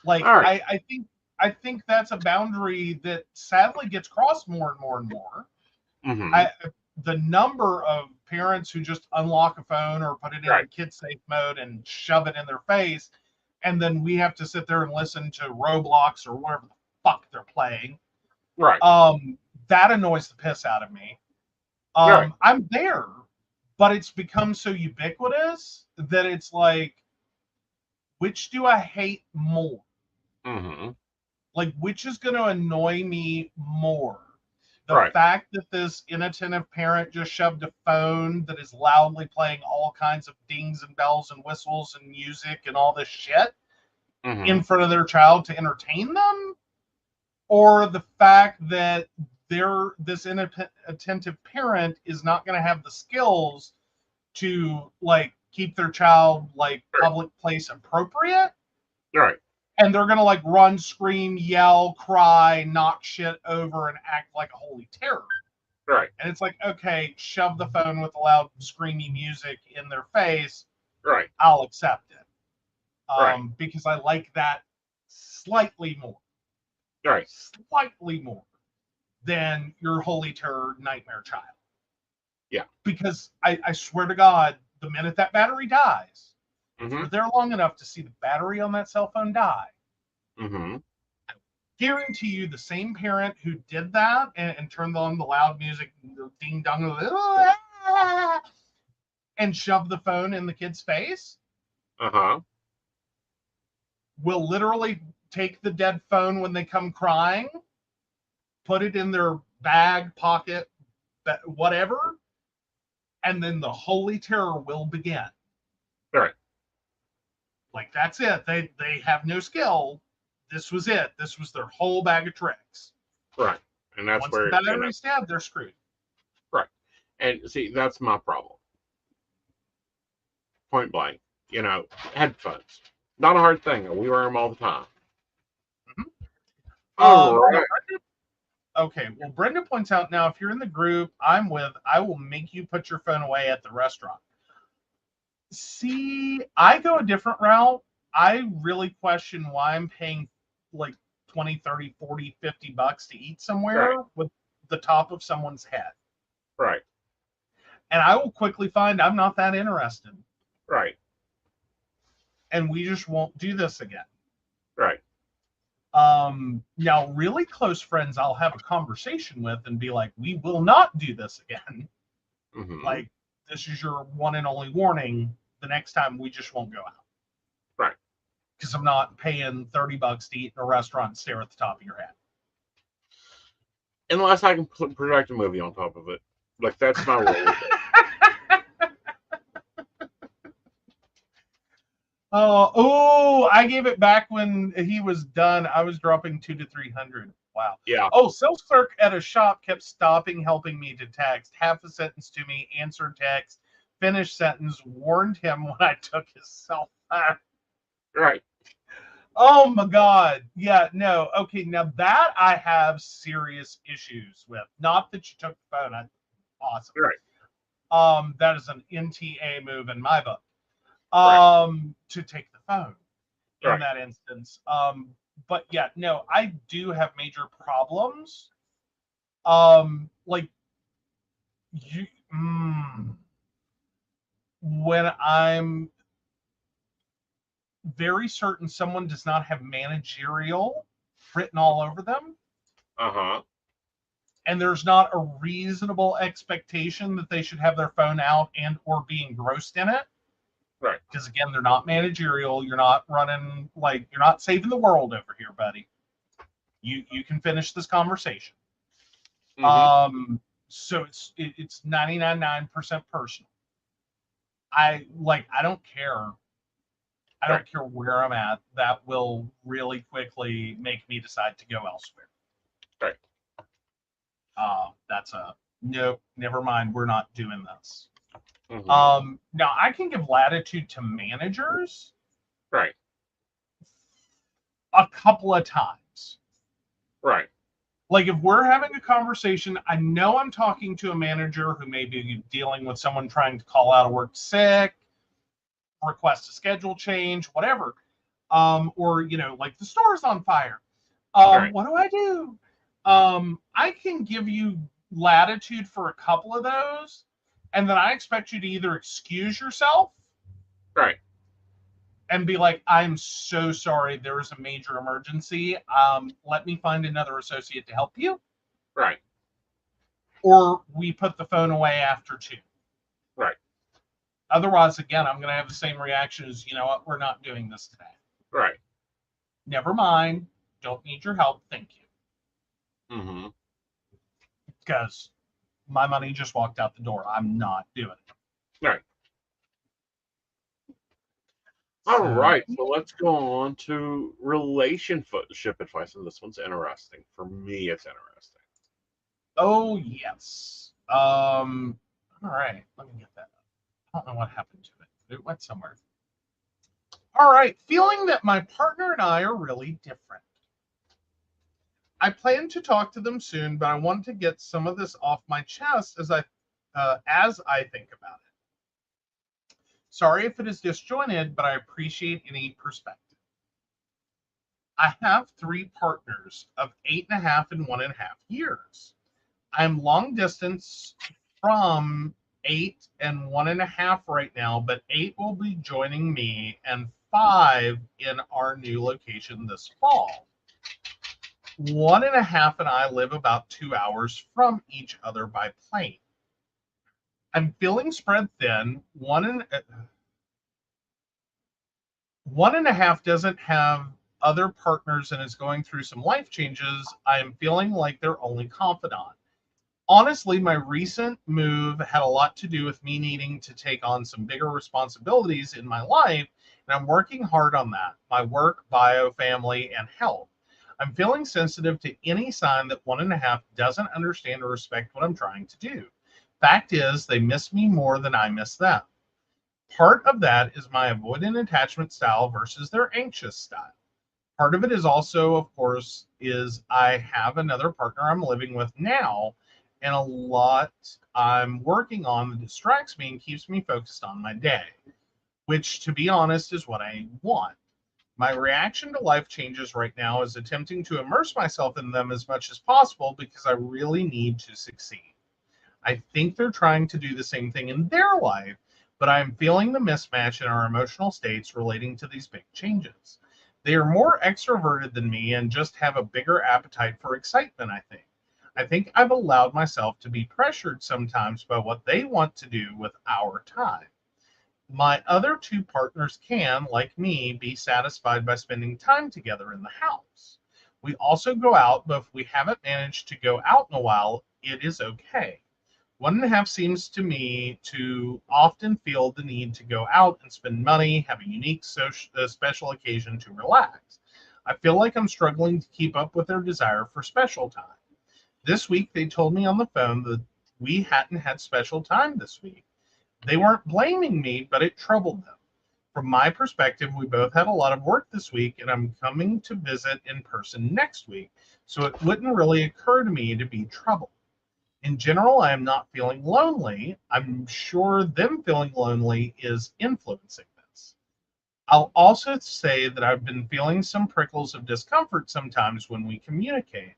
Like All right. I think that's a boundary that sadly gets crossed more and more and more. The number of parents who just unlock a phone or put it in kid safe mode and shove it in their face, and then we have to sit there and listen to Roblox or whatever the fuck they're playing. Right. That annoys the piss out of me. Right. I'm there, but it's become so ubiquitous that it's like, which do I hate more? Like, which is going to annoy me more? The fact that this inattentive parent just shoved a phone that is loudly playing all kinds of dings and bells and whistles and music and all this shit in front of their child to entertain them? Or the fact that this inattentive parent is not going to have the skills to like keep their child like public place appropriate? Right. And they're going to like run, scream, yell, cry, knock shit over, and act like a holy terror. Right. And it's like, okay, shove the phone with the loud, screamy music in their face. Right. I'll accept it. Because I like that slightly more. Right. Slightly more than your holy terror nightmare child. Yeah. Because I swear to God, the minute that battery dies, if you're there long enough to see the battery on that cell phone die, I guarantee you the same parent who did that and turned on the loud music, ding dong, and shoved the phone in the kid's face, will literally take the dead phone when they come crying, put it in their bag, pocket, whatever, and then the holy terror will begin. Right. Like, that's it. They have no skill. This was it. This was their whole bag of tricks. Right. And that's once where the battery's dead, they're screwed. Right. And see, that's my problem. Point blank. Headphones. Not a hard thing. We wear them all the time. All right. Okay, well, Brenda points out now, if you're in the group I'm with, I will make you put your phone away at the restaurant. See, I go a different route. I really question why I'm paying like 20, 30, 40, 50 bucks to eat somewhere with the top of someone's head. Right. And I will quickly find I'm not that interested. Right. And we just won't do this again. Right. Now, really close friends I'll have a conversation with and be like, we will not do this again. Like, this is your one and only warning. The next time we just won't go out. Right. Because I'm not paying 30 bucks to eat in a restaurant and stare at the top of your head. Unless I can project a movie on top of it. Like, that's my rule. I gave it back when he was done. I was dropping 200 to 300. Wow. Yeah. Oh, sales clerk at a shop kept stopping, helping me to text. Half a sentence to me, answered text, finished sentence, warned him when I took his cell phone. Right. Oh my God. Yeah, no. Okay, now that I have serious issues with. Not that you took the phone. Awesome. Right. That is an NTA move in my book. To take the phone in that instance. But yeah, no, I do have major problems. Like you when I'm very certain someone does not have managerial written all over them. Uh-huh. And there's not a reasonable expectation that they should have their phone out and or be engrossed in it. Right. Because again, they're not managerial. You're not running, like, you're not saving the world over here, buddy. You can finish this conversation. So it's 99.9% personal. I don't care. I don't care where I'm at. That will really quickly make me decide to go elsewhere. Right. That's a nope. Never mind. We're not doing this. Mm-hmm. Now I can give latitude to managers. Right. A couple of times. Right. Like if we're having a conversation, I know I'm talking to a manager who may be dealing with someone trying to call out of work sick, request a schedule change, whatever. Or, you know, like the store's on fire. Right. What do I do? I can give you latitude for a couple of those, and then I expect you to either excuse yourself. Right. And be like, I'm so sorry, there is a major emergency. Let me find another associate to help you. Right. Or we put the phone away after 2. Right. Otherwise, again, I'm going to have the same reaction as, you know what, we're not doing this today. Right. Never mind. Don't need your help. Thank you. Mm-hmm. Because my money just walked out the door. I'm not doing it. Right. All right, so let's go on to relationship advice, and this one's interesting. For me, it's interesting. Oh, yes. All right, let me get that up. I don't know what happened to it. It went somewhere. All right, feeling that my partner and I are really different. I plan to talk to them soon, but I want to get some of this off my chest as I think about it. Sorry if it is disjointed, but I appreciate any perspective. I have 3 partners of 8.5 and 1.5 years. I'm long distance from 8 and 1.5 right now, but 8 will be joining me and 5 in our new location this fall. 1.5 and I live about 2 hours from each other by plane. I'm feeling spread thin. 1.5 doesn't have other partners and is going through some life changes. I am feeling like their only confidant. Honestly, my recent move had a lot to do with me needing to take on some bigger responsibilities in my life, and I'm working hard on that. My work, bio, family, and health. I'm feeling sensitive to any sign that 1.5 doesn't understand or respect what I'm trying to do. Fact is, they miss me more than I miss them. Part of that is my avoidant attachment style versus their anxious style. Part of it is also, of course, is I have another partner I'm living with now, and a lot I'm working on that distracts me and keeps me focused on my day, which, to be honest, is what I want. My reaction to life changes right now is attempting to immerse myself in them as much as possible because I really need to succeed. I think they're trying to do the same thing in their life, but I'm feeling the mismatch in our emotional states relating to these big changes. They are more extroverted than me and just have a bigger appetite for excitement, I think. I think I've allowed myself to be pressured sometimes by what they want to do with our time. My other 2 partners can, like me, be satisfied by spending time together in the house. We also go out, but if we haven't managed to go out in a while, it is okay. 1.5 seems to me to often feel the need to go out and spend money, have a unique special occasion to relax. I feel like I'm struggling to keep up with their desire for special time. This week, they told me on the phone that we hadn't had special time this week. They weren't blaming me, but it troubled them. From my perspective, we both had a lot of work this week, and I'm coming to visit in person next week, so it wouldn't really occur to me to be troubled. In general, I am not feeling lonely. I'm sure them feeling lonely is influencing this. I'll also say that I've been feeling some prickles of discomfort sometimes when we communicate.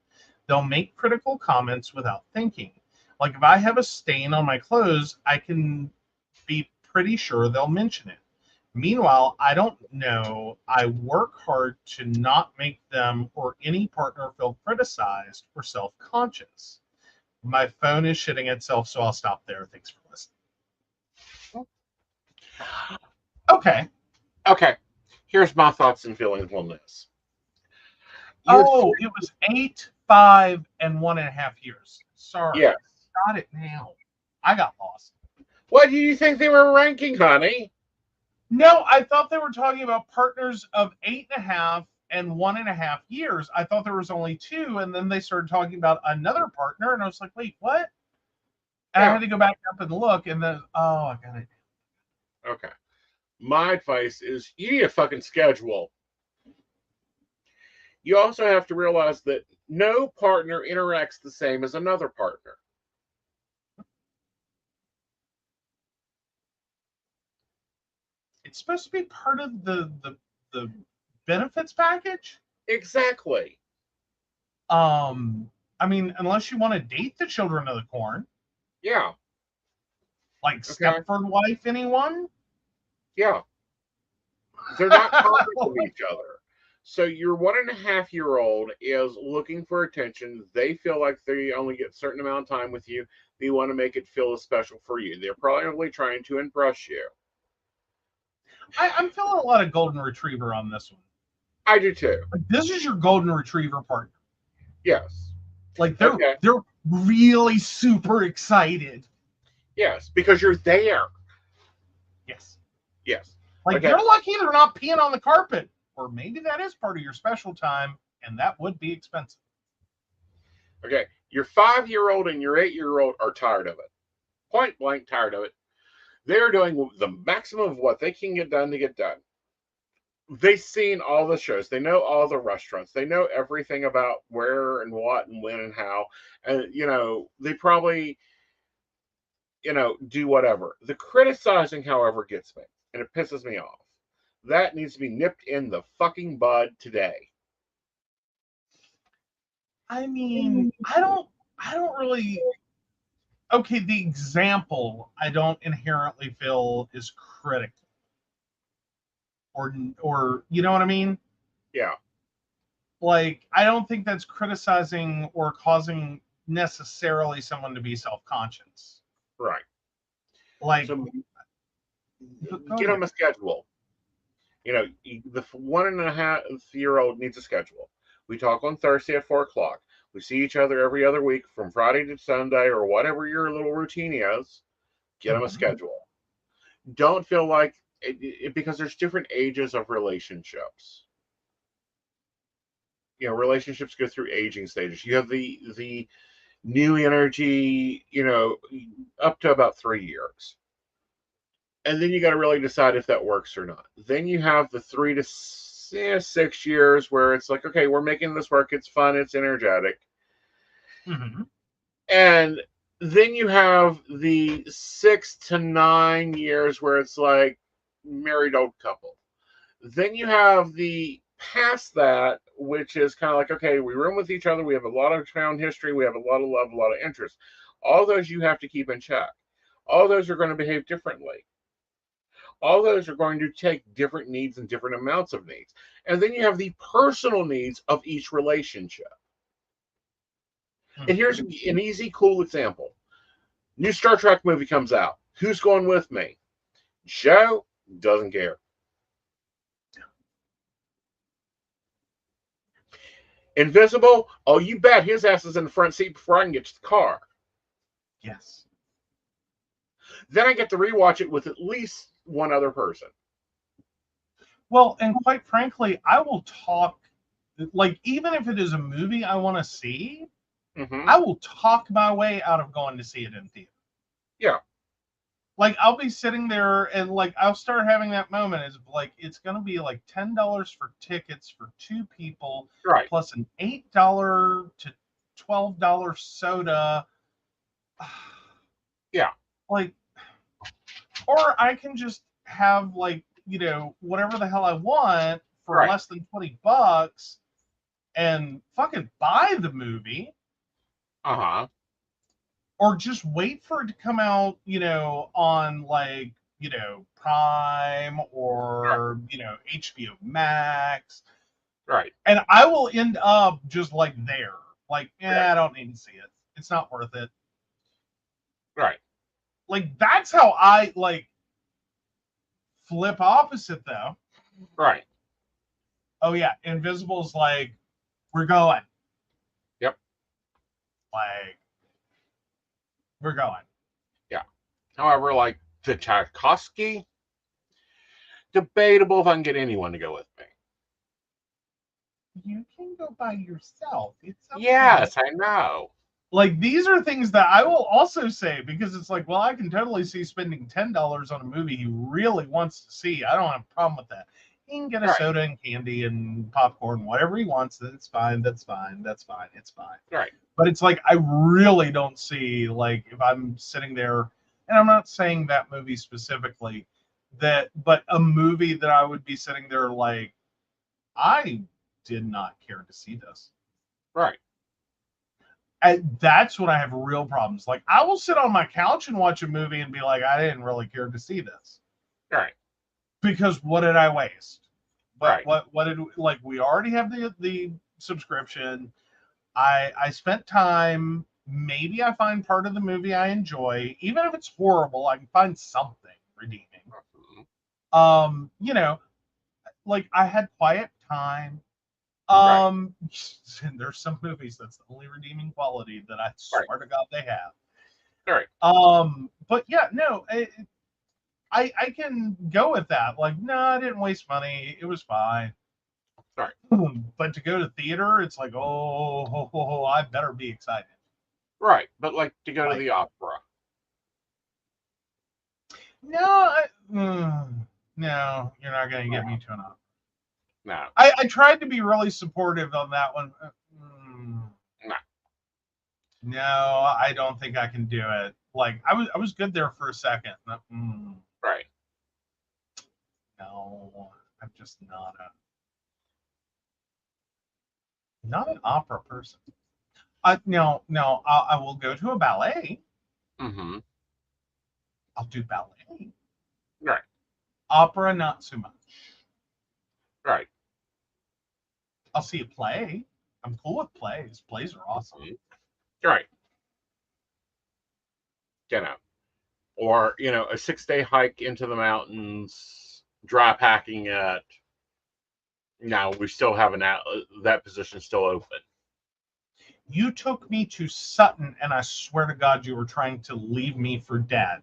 They'll make critical comments without thinking. Like if I have a stain on my clothes, I can be pretty sure they'll mention it. Meanwhile, I don't know. I work hard to not make them or any partner feel criticized or self-conscious. My phone is shitting itself, so I'll stop there. Thanks for listening. Okay. Okay. Here's my thoughts and feelings on this. Oh, it was 8, 5, and 1.5 years. Sorry. Yes. Got it now. I got lost. What do you think they were ranking, honey? No, I thought they were talking about partners of 8.5 and 1.5 years. I thought there was only 2, and then they started talking about another partner, and I was like, wait, what? And I had to go back up and look, and then, oh, I got it. Okay. My advice is you need a fucking schedule. You also have to realize that no partner interacts the same as another partner. It's supposed to be part of the benefits package. Exactly. I mean, unless you want to date the children of the corn. Yeah. Like Stepford wife, anyone? Yeah. They're not conflict with each other. So your 1.5-year-old is looking for attention. They feel like they only get a certain amount of time with you. They want to make it feel special for you. They're probably trying to impress you. I'm feeling a lot of golden retriever on this one. I do too. Like, this is your golden retriever partner. Yes. Like they're really super excited. Yes, because you're there. Yes. Yes. Like you're lucky they're not peeing on the carpet. Or maybe that is part of your special time, and that would be expensive. Okay. Your 5-year-old and your 8-year-old are tired of it. Point blank tired of it. They're doing the maximum of what they can get done to get done. They've seen all the shows. They know all the restaurants. They know everything about where and what and when and how. And, they probably, do whatever. The criticizing, however, gets me. And it pisses me off. That needs to be nipped in the fucking bud today. I mean, I don't really. Okay, the example I don't inherently feel is critical. Or you know what I mean? Yeah. Like, I don't think that's criticizing or causing necessarily someone to be self-conscious. Right. Like, so get them a schedule. The 1.5-year-old needs a schedule. We talk on Thursday at 4:00. We see each other every other week from Friday to Sunday or whatever your little routine is. Get them a schedule. Don't feel like because there's different ages of relationships. Relationships go through aging stages. You have the new energy, up to about 3 years. And then you got to really decide if that works or not. Then you have the 3 to 6 years where it's like, okay, we're making this work. It's fun. It's energetic. Mm-hmm. And then you have the 6 to 9 years where it's like married old couple. Then you have the past that, which is kind of like, okay, we room with each other. We have a lot of family history. We have a lot of love, a lot of interest. All those you have to keep in check. All those are going to behave differently. All those are going to take different needs and different amounts of needs. And then you have the personal needs of each relationship. And here's an easy, cool example. New Star Trek movie comes out. Who's going with me? Joe doesn't care. Invisible? Oh, you bet his ass is in the front seat before I can get to the car. Yes. Then I get to rewatch it with at least one other person. Well, and quite frankly, I will talk, like, even if it is a movie I want to see, I will talk my way out of going to see it in theater. Yeah. Like, I'll be sitting there and, like, I'll start having that moment. It's like, it's going to be like $10 for tickets for 2 people, right, plus an $8 to $12 soda. Yeah. Like, or I can just have, like, whatever the hell I want for less than $20 and fucking buy the movie. Or just wait for it to come out, on, like, Prime or, HBO Max. Right. And I will end up just like there. Like, Right. I don't need to see it. It's not worth it. Right. Like, that's how I, like, flip opposite, though. Right. Oh, yeah. Invisible's like, we're going. Yep. Like, we're going. Yeah. However, like the Tchaikovsky, debatable if I can get anyone to go with me. You can go by yourself. It's okay. Yes, I know. Like, these are things that I will also say, because it's like, well, I can totally see spending $10 on a movie he really wants to see. I don't have a problem with that. He can get a soda and candy and popcorn, whatever he wants. That's fine. That's fine. That's fine. It's fine. Right. But it's like, I really don't see, like, if I'm sitting there, and I'm not saying that movie specifically, but a movie that I would be sitting there like, I did not care to see this. Right. And that's when I have real problems. Like, I will sit on my couch and watch a movie and be like, I didn't really care to see this. Right. Because what did I waste? Right. What did, like, we already have the subscription. I spent time. Maybe I find part of the movie I enjoy. Even if it's horrible, I can find something redeeming. Like, I had quiet time. There's some movies that's the only redeeming quality that I swear to God they have. Right. But yeah, no, I can go with that. Like, no, I didn't waste money. It was fine. Right. But to go to theater, it's like, I better be excited. Right. But like to go to the opera. No, no, you're not going to get me to an opera. No. I tried to be really supportive on that one. No. No, I don't think I can do it. Like, I was good there for a second. Right. No, I'm just not an opera person. No, I will go to a ballet. Mm-hmm. I'll do ballet. Right. Opera, not so much. Right. I'll see a play. I'm cool with plays. Plays are awesome. Mm-hmm. Right. Or, a 6-day hike into the mountains, dry packing it. Now we still have that position still open. You took me to Sutton, and I swear to God, you were trying to leave me for dead.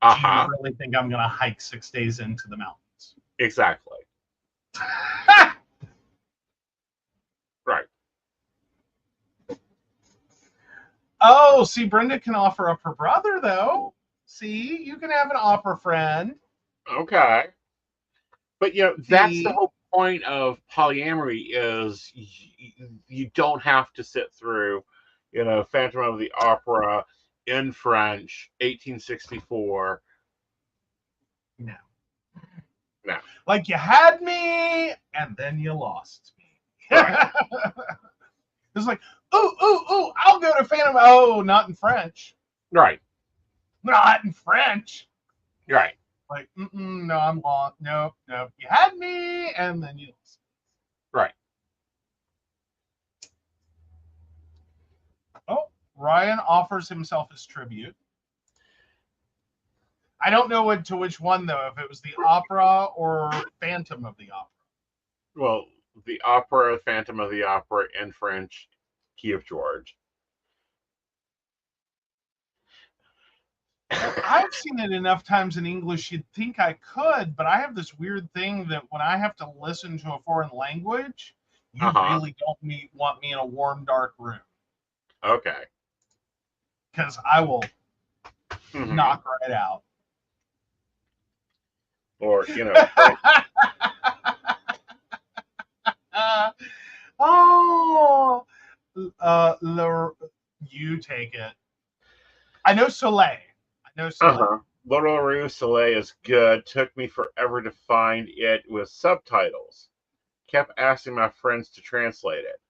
Do you really think I'm going to hike 6 days into the mountains? Exactly. Right. Oh, see, Brenda can offer up her brother, though. See, you can have an opera friend. Okay. But, that's the whole point of polyamory is you don't have to sit through, Phantom of the Opera in French, 1864. No. No. Like, you had me, and then you lost me. Right. It's like, ooh, I'll go to Phantom. Oh, not in French. Right. Not in French. Right. Like, no, I'm lost. Nope. You had me, and then you lost. Right. Oh, Ryan offers himself as tribute. I don't know which one, though, if it was the opera or Phantom of the Opera. Well, the opera, Phantom of the Opera in French, Key of George. I've seen it enough times in English, you'd think I could, but I have this weird thing that when I have to listen to a foreign language, you really don't want me in a warm, dark room. Okay. Because I will knock right out. Or, you take it. I know Soleil. Le Rue Soleil is good. Took me forever to find it with subtitles. Kept asking my friends to translate it.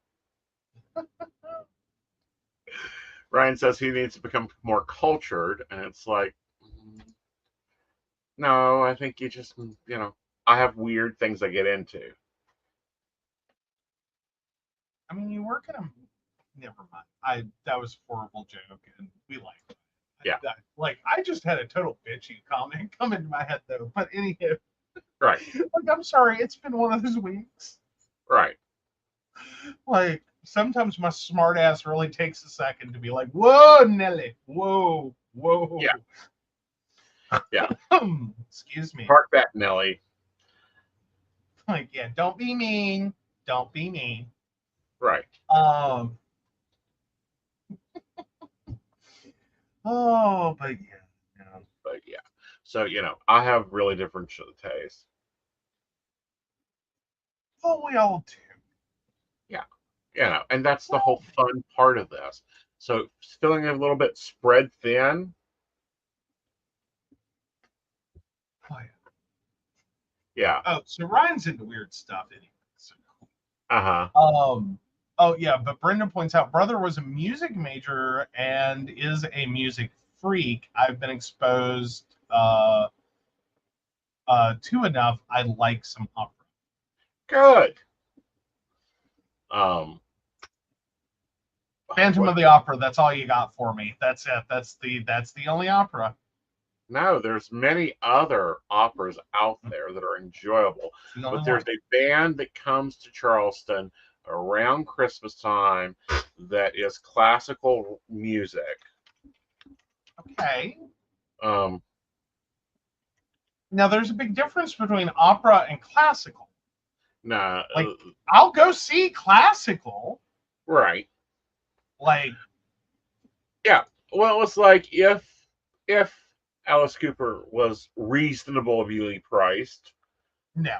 Ryan says he needs to become more cultured, and it's like, No, I think you just, I have weird things I get into. I mean, you work in a. Never mind. That was a horrible joke, and we liked it. Yeah. I just had a total bitchy comment come into my head though. But anywho, Right. I'm sorry. It's been one of those weeks. Right. Sometimes my smart ass really takes a second to be like, "Whoa, Nelly! Whoa, whoa!" Yeah. Yeah. Excuse me. Park that, Nelly. Yeah, don't be mean. Don't be mean. Right. Oh, but yeah. But yeah. So, I have really different tastes. Oh, we all do. Yeah. And that's the whole fun part of this. So feeling a little bit spread thin. Oh, yeah. Oh, so Ryan's into weird stuff anyway. So. Oh yeah, but Brenda points out brother was a music major and is a music freak. I've been exposed to enough. I like some opera. Good. Phantom of the Opera. That's all you got for me. That's it. That's the only opera. No, there's many other operas out there that are enjoyable. But there's a band that comes to Charleston around Christmas time that is classical music. Okay. Now there's a big difference between opera and classical. Nah. I'll go see classical. Right. Yeah. Well, it's like if Alice Cooper was reasonably priced. No.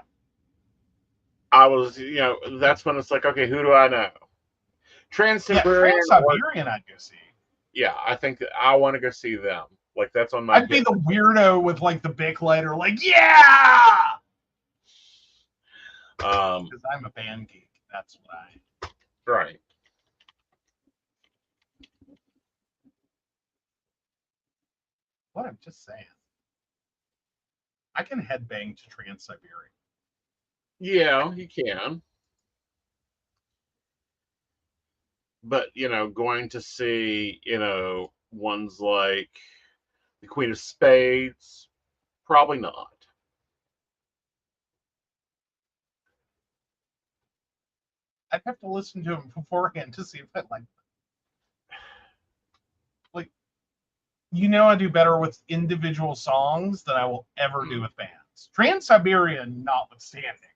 I was, that's when it's like, okay, who do I know? Trans-Siberian. Trans-Siberian I'd go see. Yeah, I think that I want to go see them. That's on my. I'd be the weirdo with the Bic lighter, yeah. Because I'm a band geek. That's why. Right. What I'm just saying. I can headbang to Trans-Siberian. Yeah, you can. But, going to see, ones like the Queen of Spades, probably not. I'd have to listen to them beforehand to see if I like them. I do better with individual songs than I will ever do with bands. Trans-Siberian notwithstanding.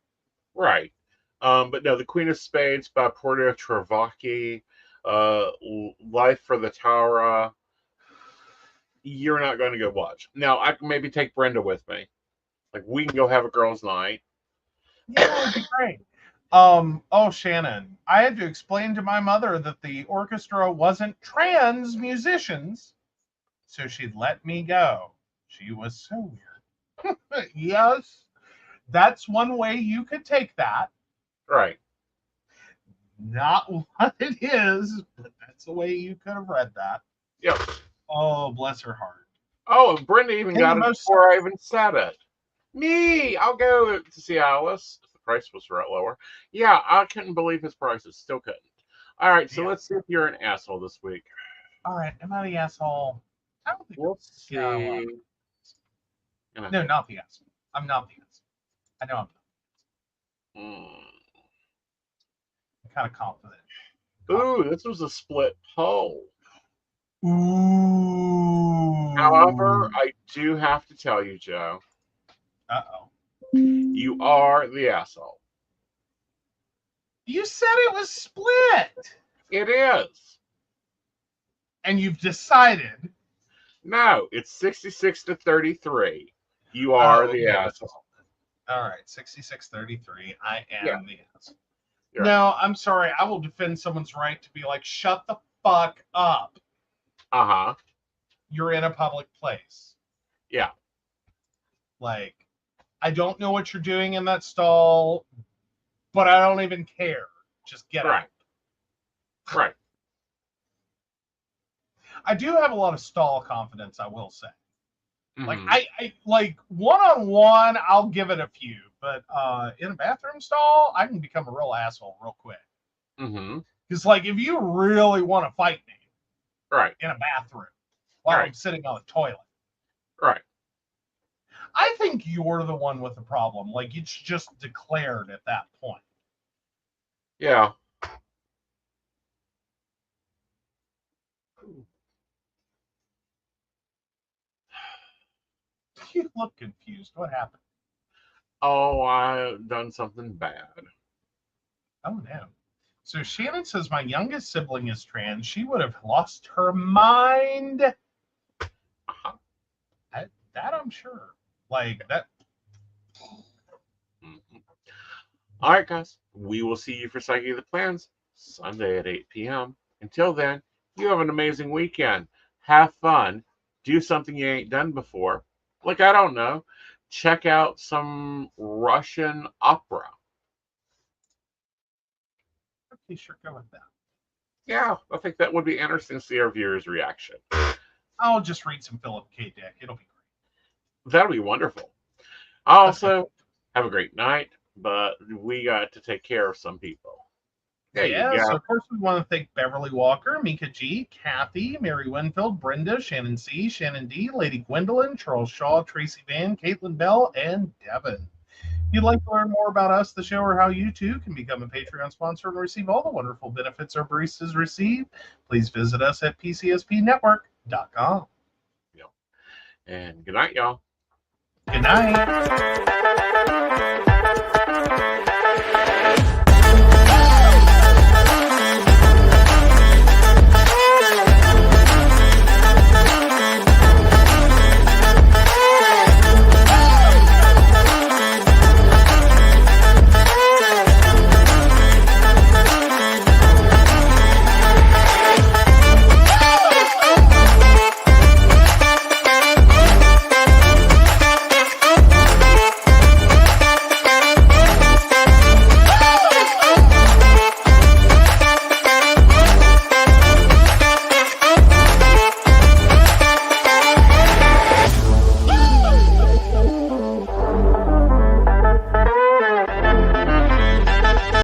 Right. But no, the Queen of Spades by Porto Travacki, Life for the Tara, you're not going to go watch. Now, I can maybe take Brenda with me. We can go have a girls' night. Yeah, that would be great. Shannon, I had to explain to my mother that the orchestra wasn't trans musicians, so she'd let me go. She was so weird. Yes, that's one way you could take that. Right. Not what it is, but that's the way you could have read that. Yep. Oh, bless her heart. Oh, and Brenda even got it before I even said it. Me, I'll go to see Alice. The price was lower. Yeah, I couldn't believe his prices. Still couldn't. All right, so let's see if you're an asshole this week. All right, am I the asshole? I don't think we'll see. No, not the asshole. I'm not the asshole. I know I'm not. I'm kind of confident. Ooh, this was a split poll. Ooh. However, I do have to tell you, Joe. Uh-oh. You are the asshole. You said it was split. It is. And you've decided. No, it's 66-33. You are the asshole. All right, 66-33. I am the asshole. Right. No, I'm sorry. I will defend someone's right to be like, shut the fuck up. Uh-huh. You're in a public place. Yeah. I don't know what you're doing in that stall, but I don't even care. Just get out. Right. I do have a lot of stall confidence, I will say. Like Mhm. I like one-on-one, I'll give it a few, but in a bathroom stall, I can become a real asshole real quick. Mm-hmm. Because like if you really want to fight me Right. in a bathroom while Right. I'm sitting on the toilet, Right. I think you're the one with the problem. Like it's just declared at that point. Yeah. You look confused. What happened? Oh, I've done something bad. Oh no. So Shannon says my youngest sibling is trans. She would have lost her mind. Uh-huh. That I'm sure. Like that. Mhm. All right, guys. We will see you for Psyche of the Plans Sunday at 8 p.m. Until then, you have an amazing weekend. Have fun. Do something you ain't done before. Like, I don't know, check out some Russian opera. Okay, sure, go with that. Yeah, I think that would be interesting to see our viewers' reaction. I'll just read some Philip K. Dick. It'll be great. That'll be wonderful. That's good. Also, have a great night, but we got to take care of some people. There you Yeah, so go. of course we want to thank Beverly Walker, Mika G, Kathy, Mary Winfield, Brenda, Shannon C, Shannon D, Lady Gwendolyn, Charles Shaw, Tracy Van, Caitlin Bell, and Devin. If you'd like to learn more about us, the show, or how you too can become a Patreon sponsor and receive all the wonderful benefits our baristas receive, please visit us at pcspnetwork.com. And good night, y'all. Good night.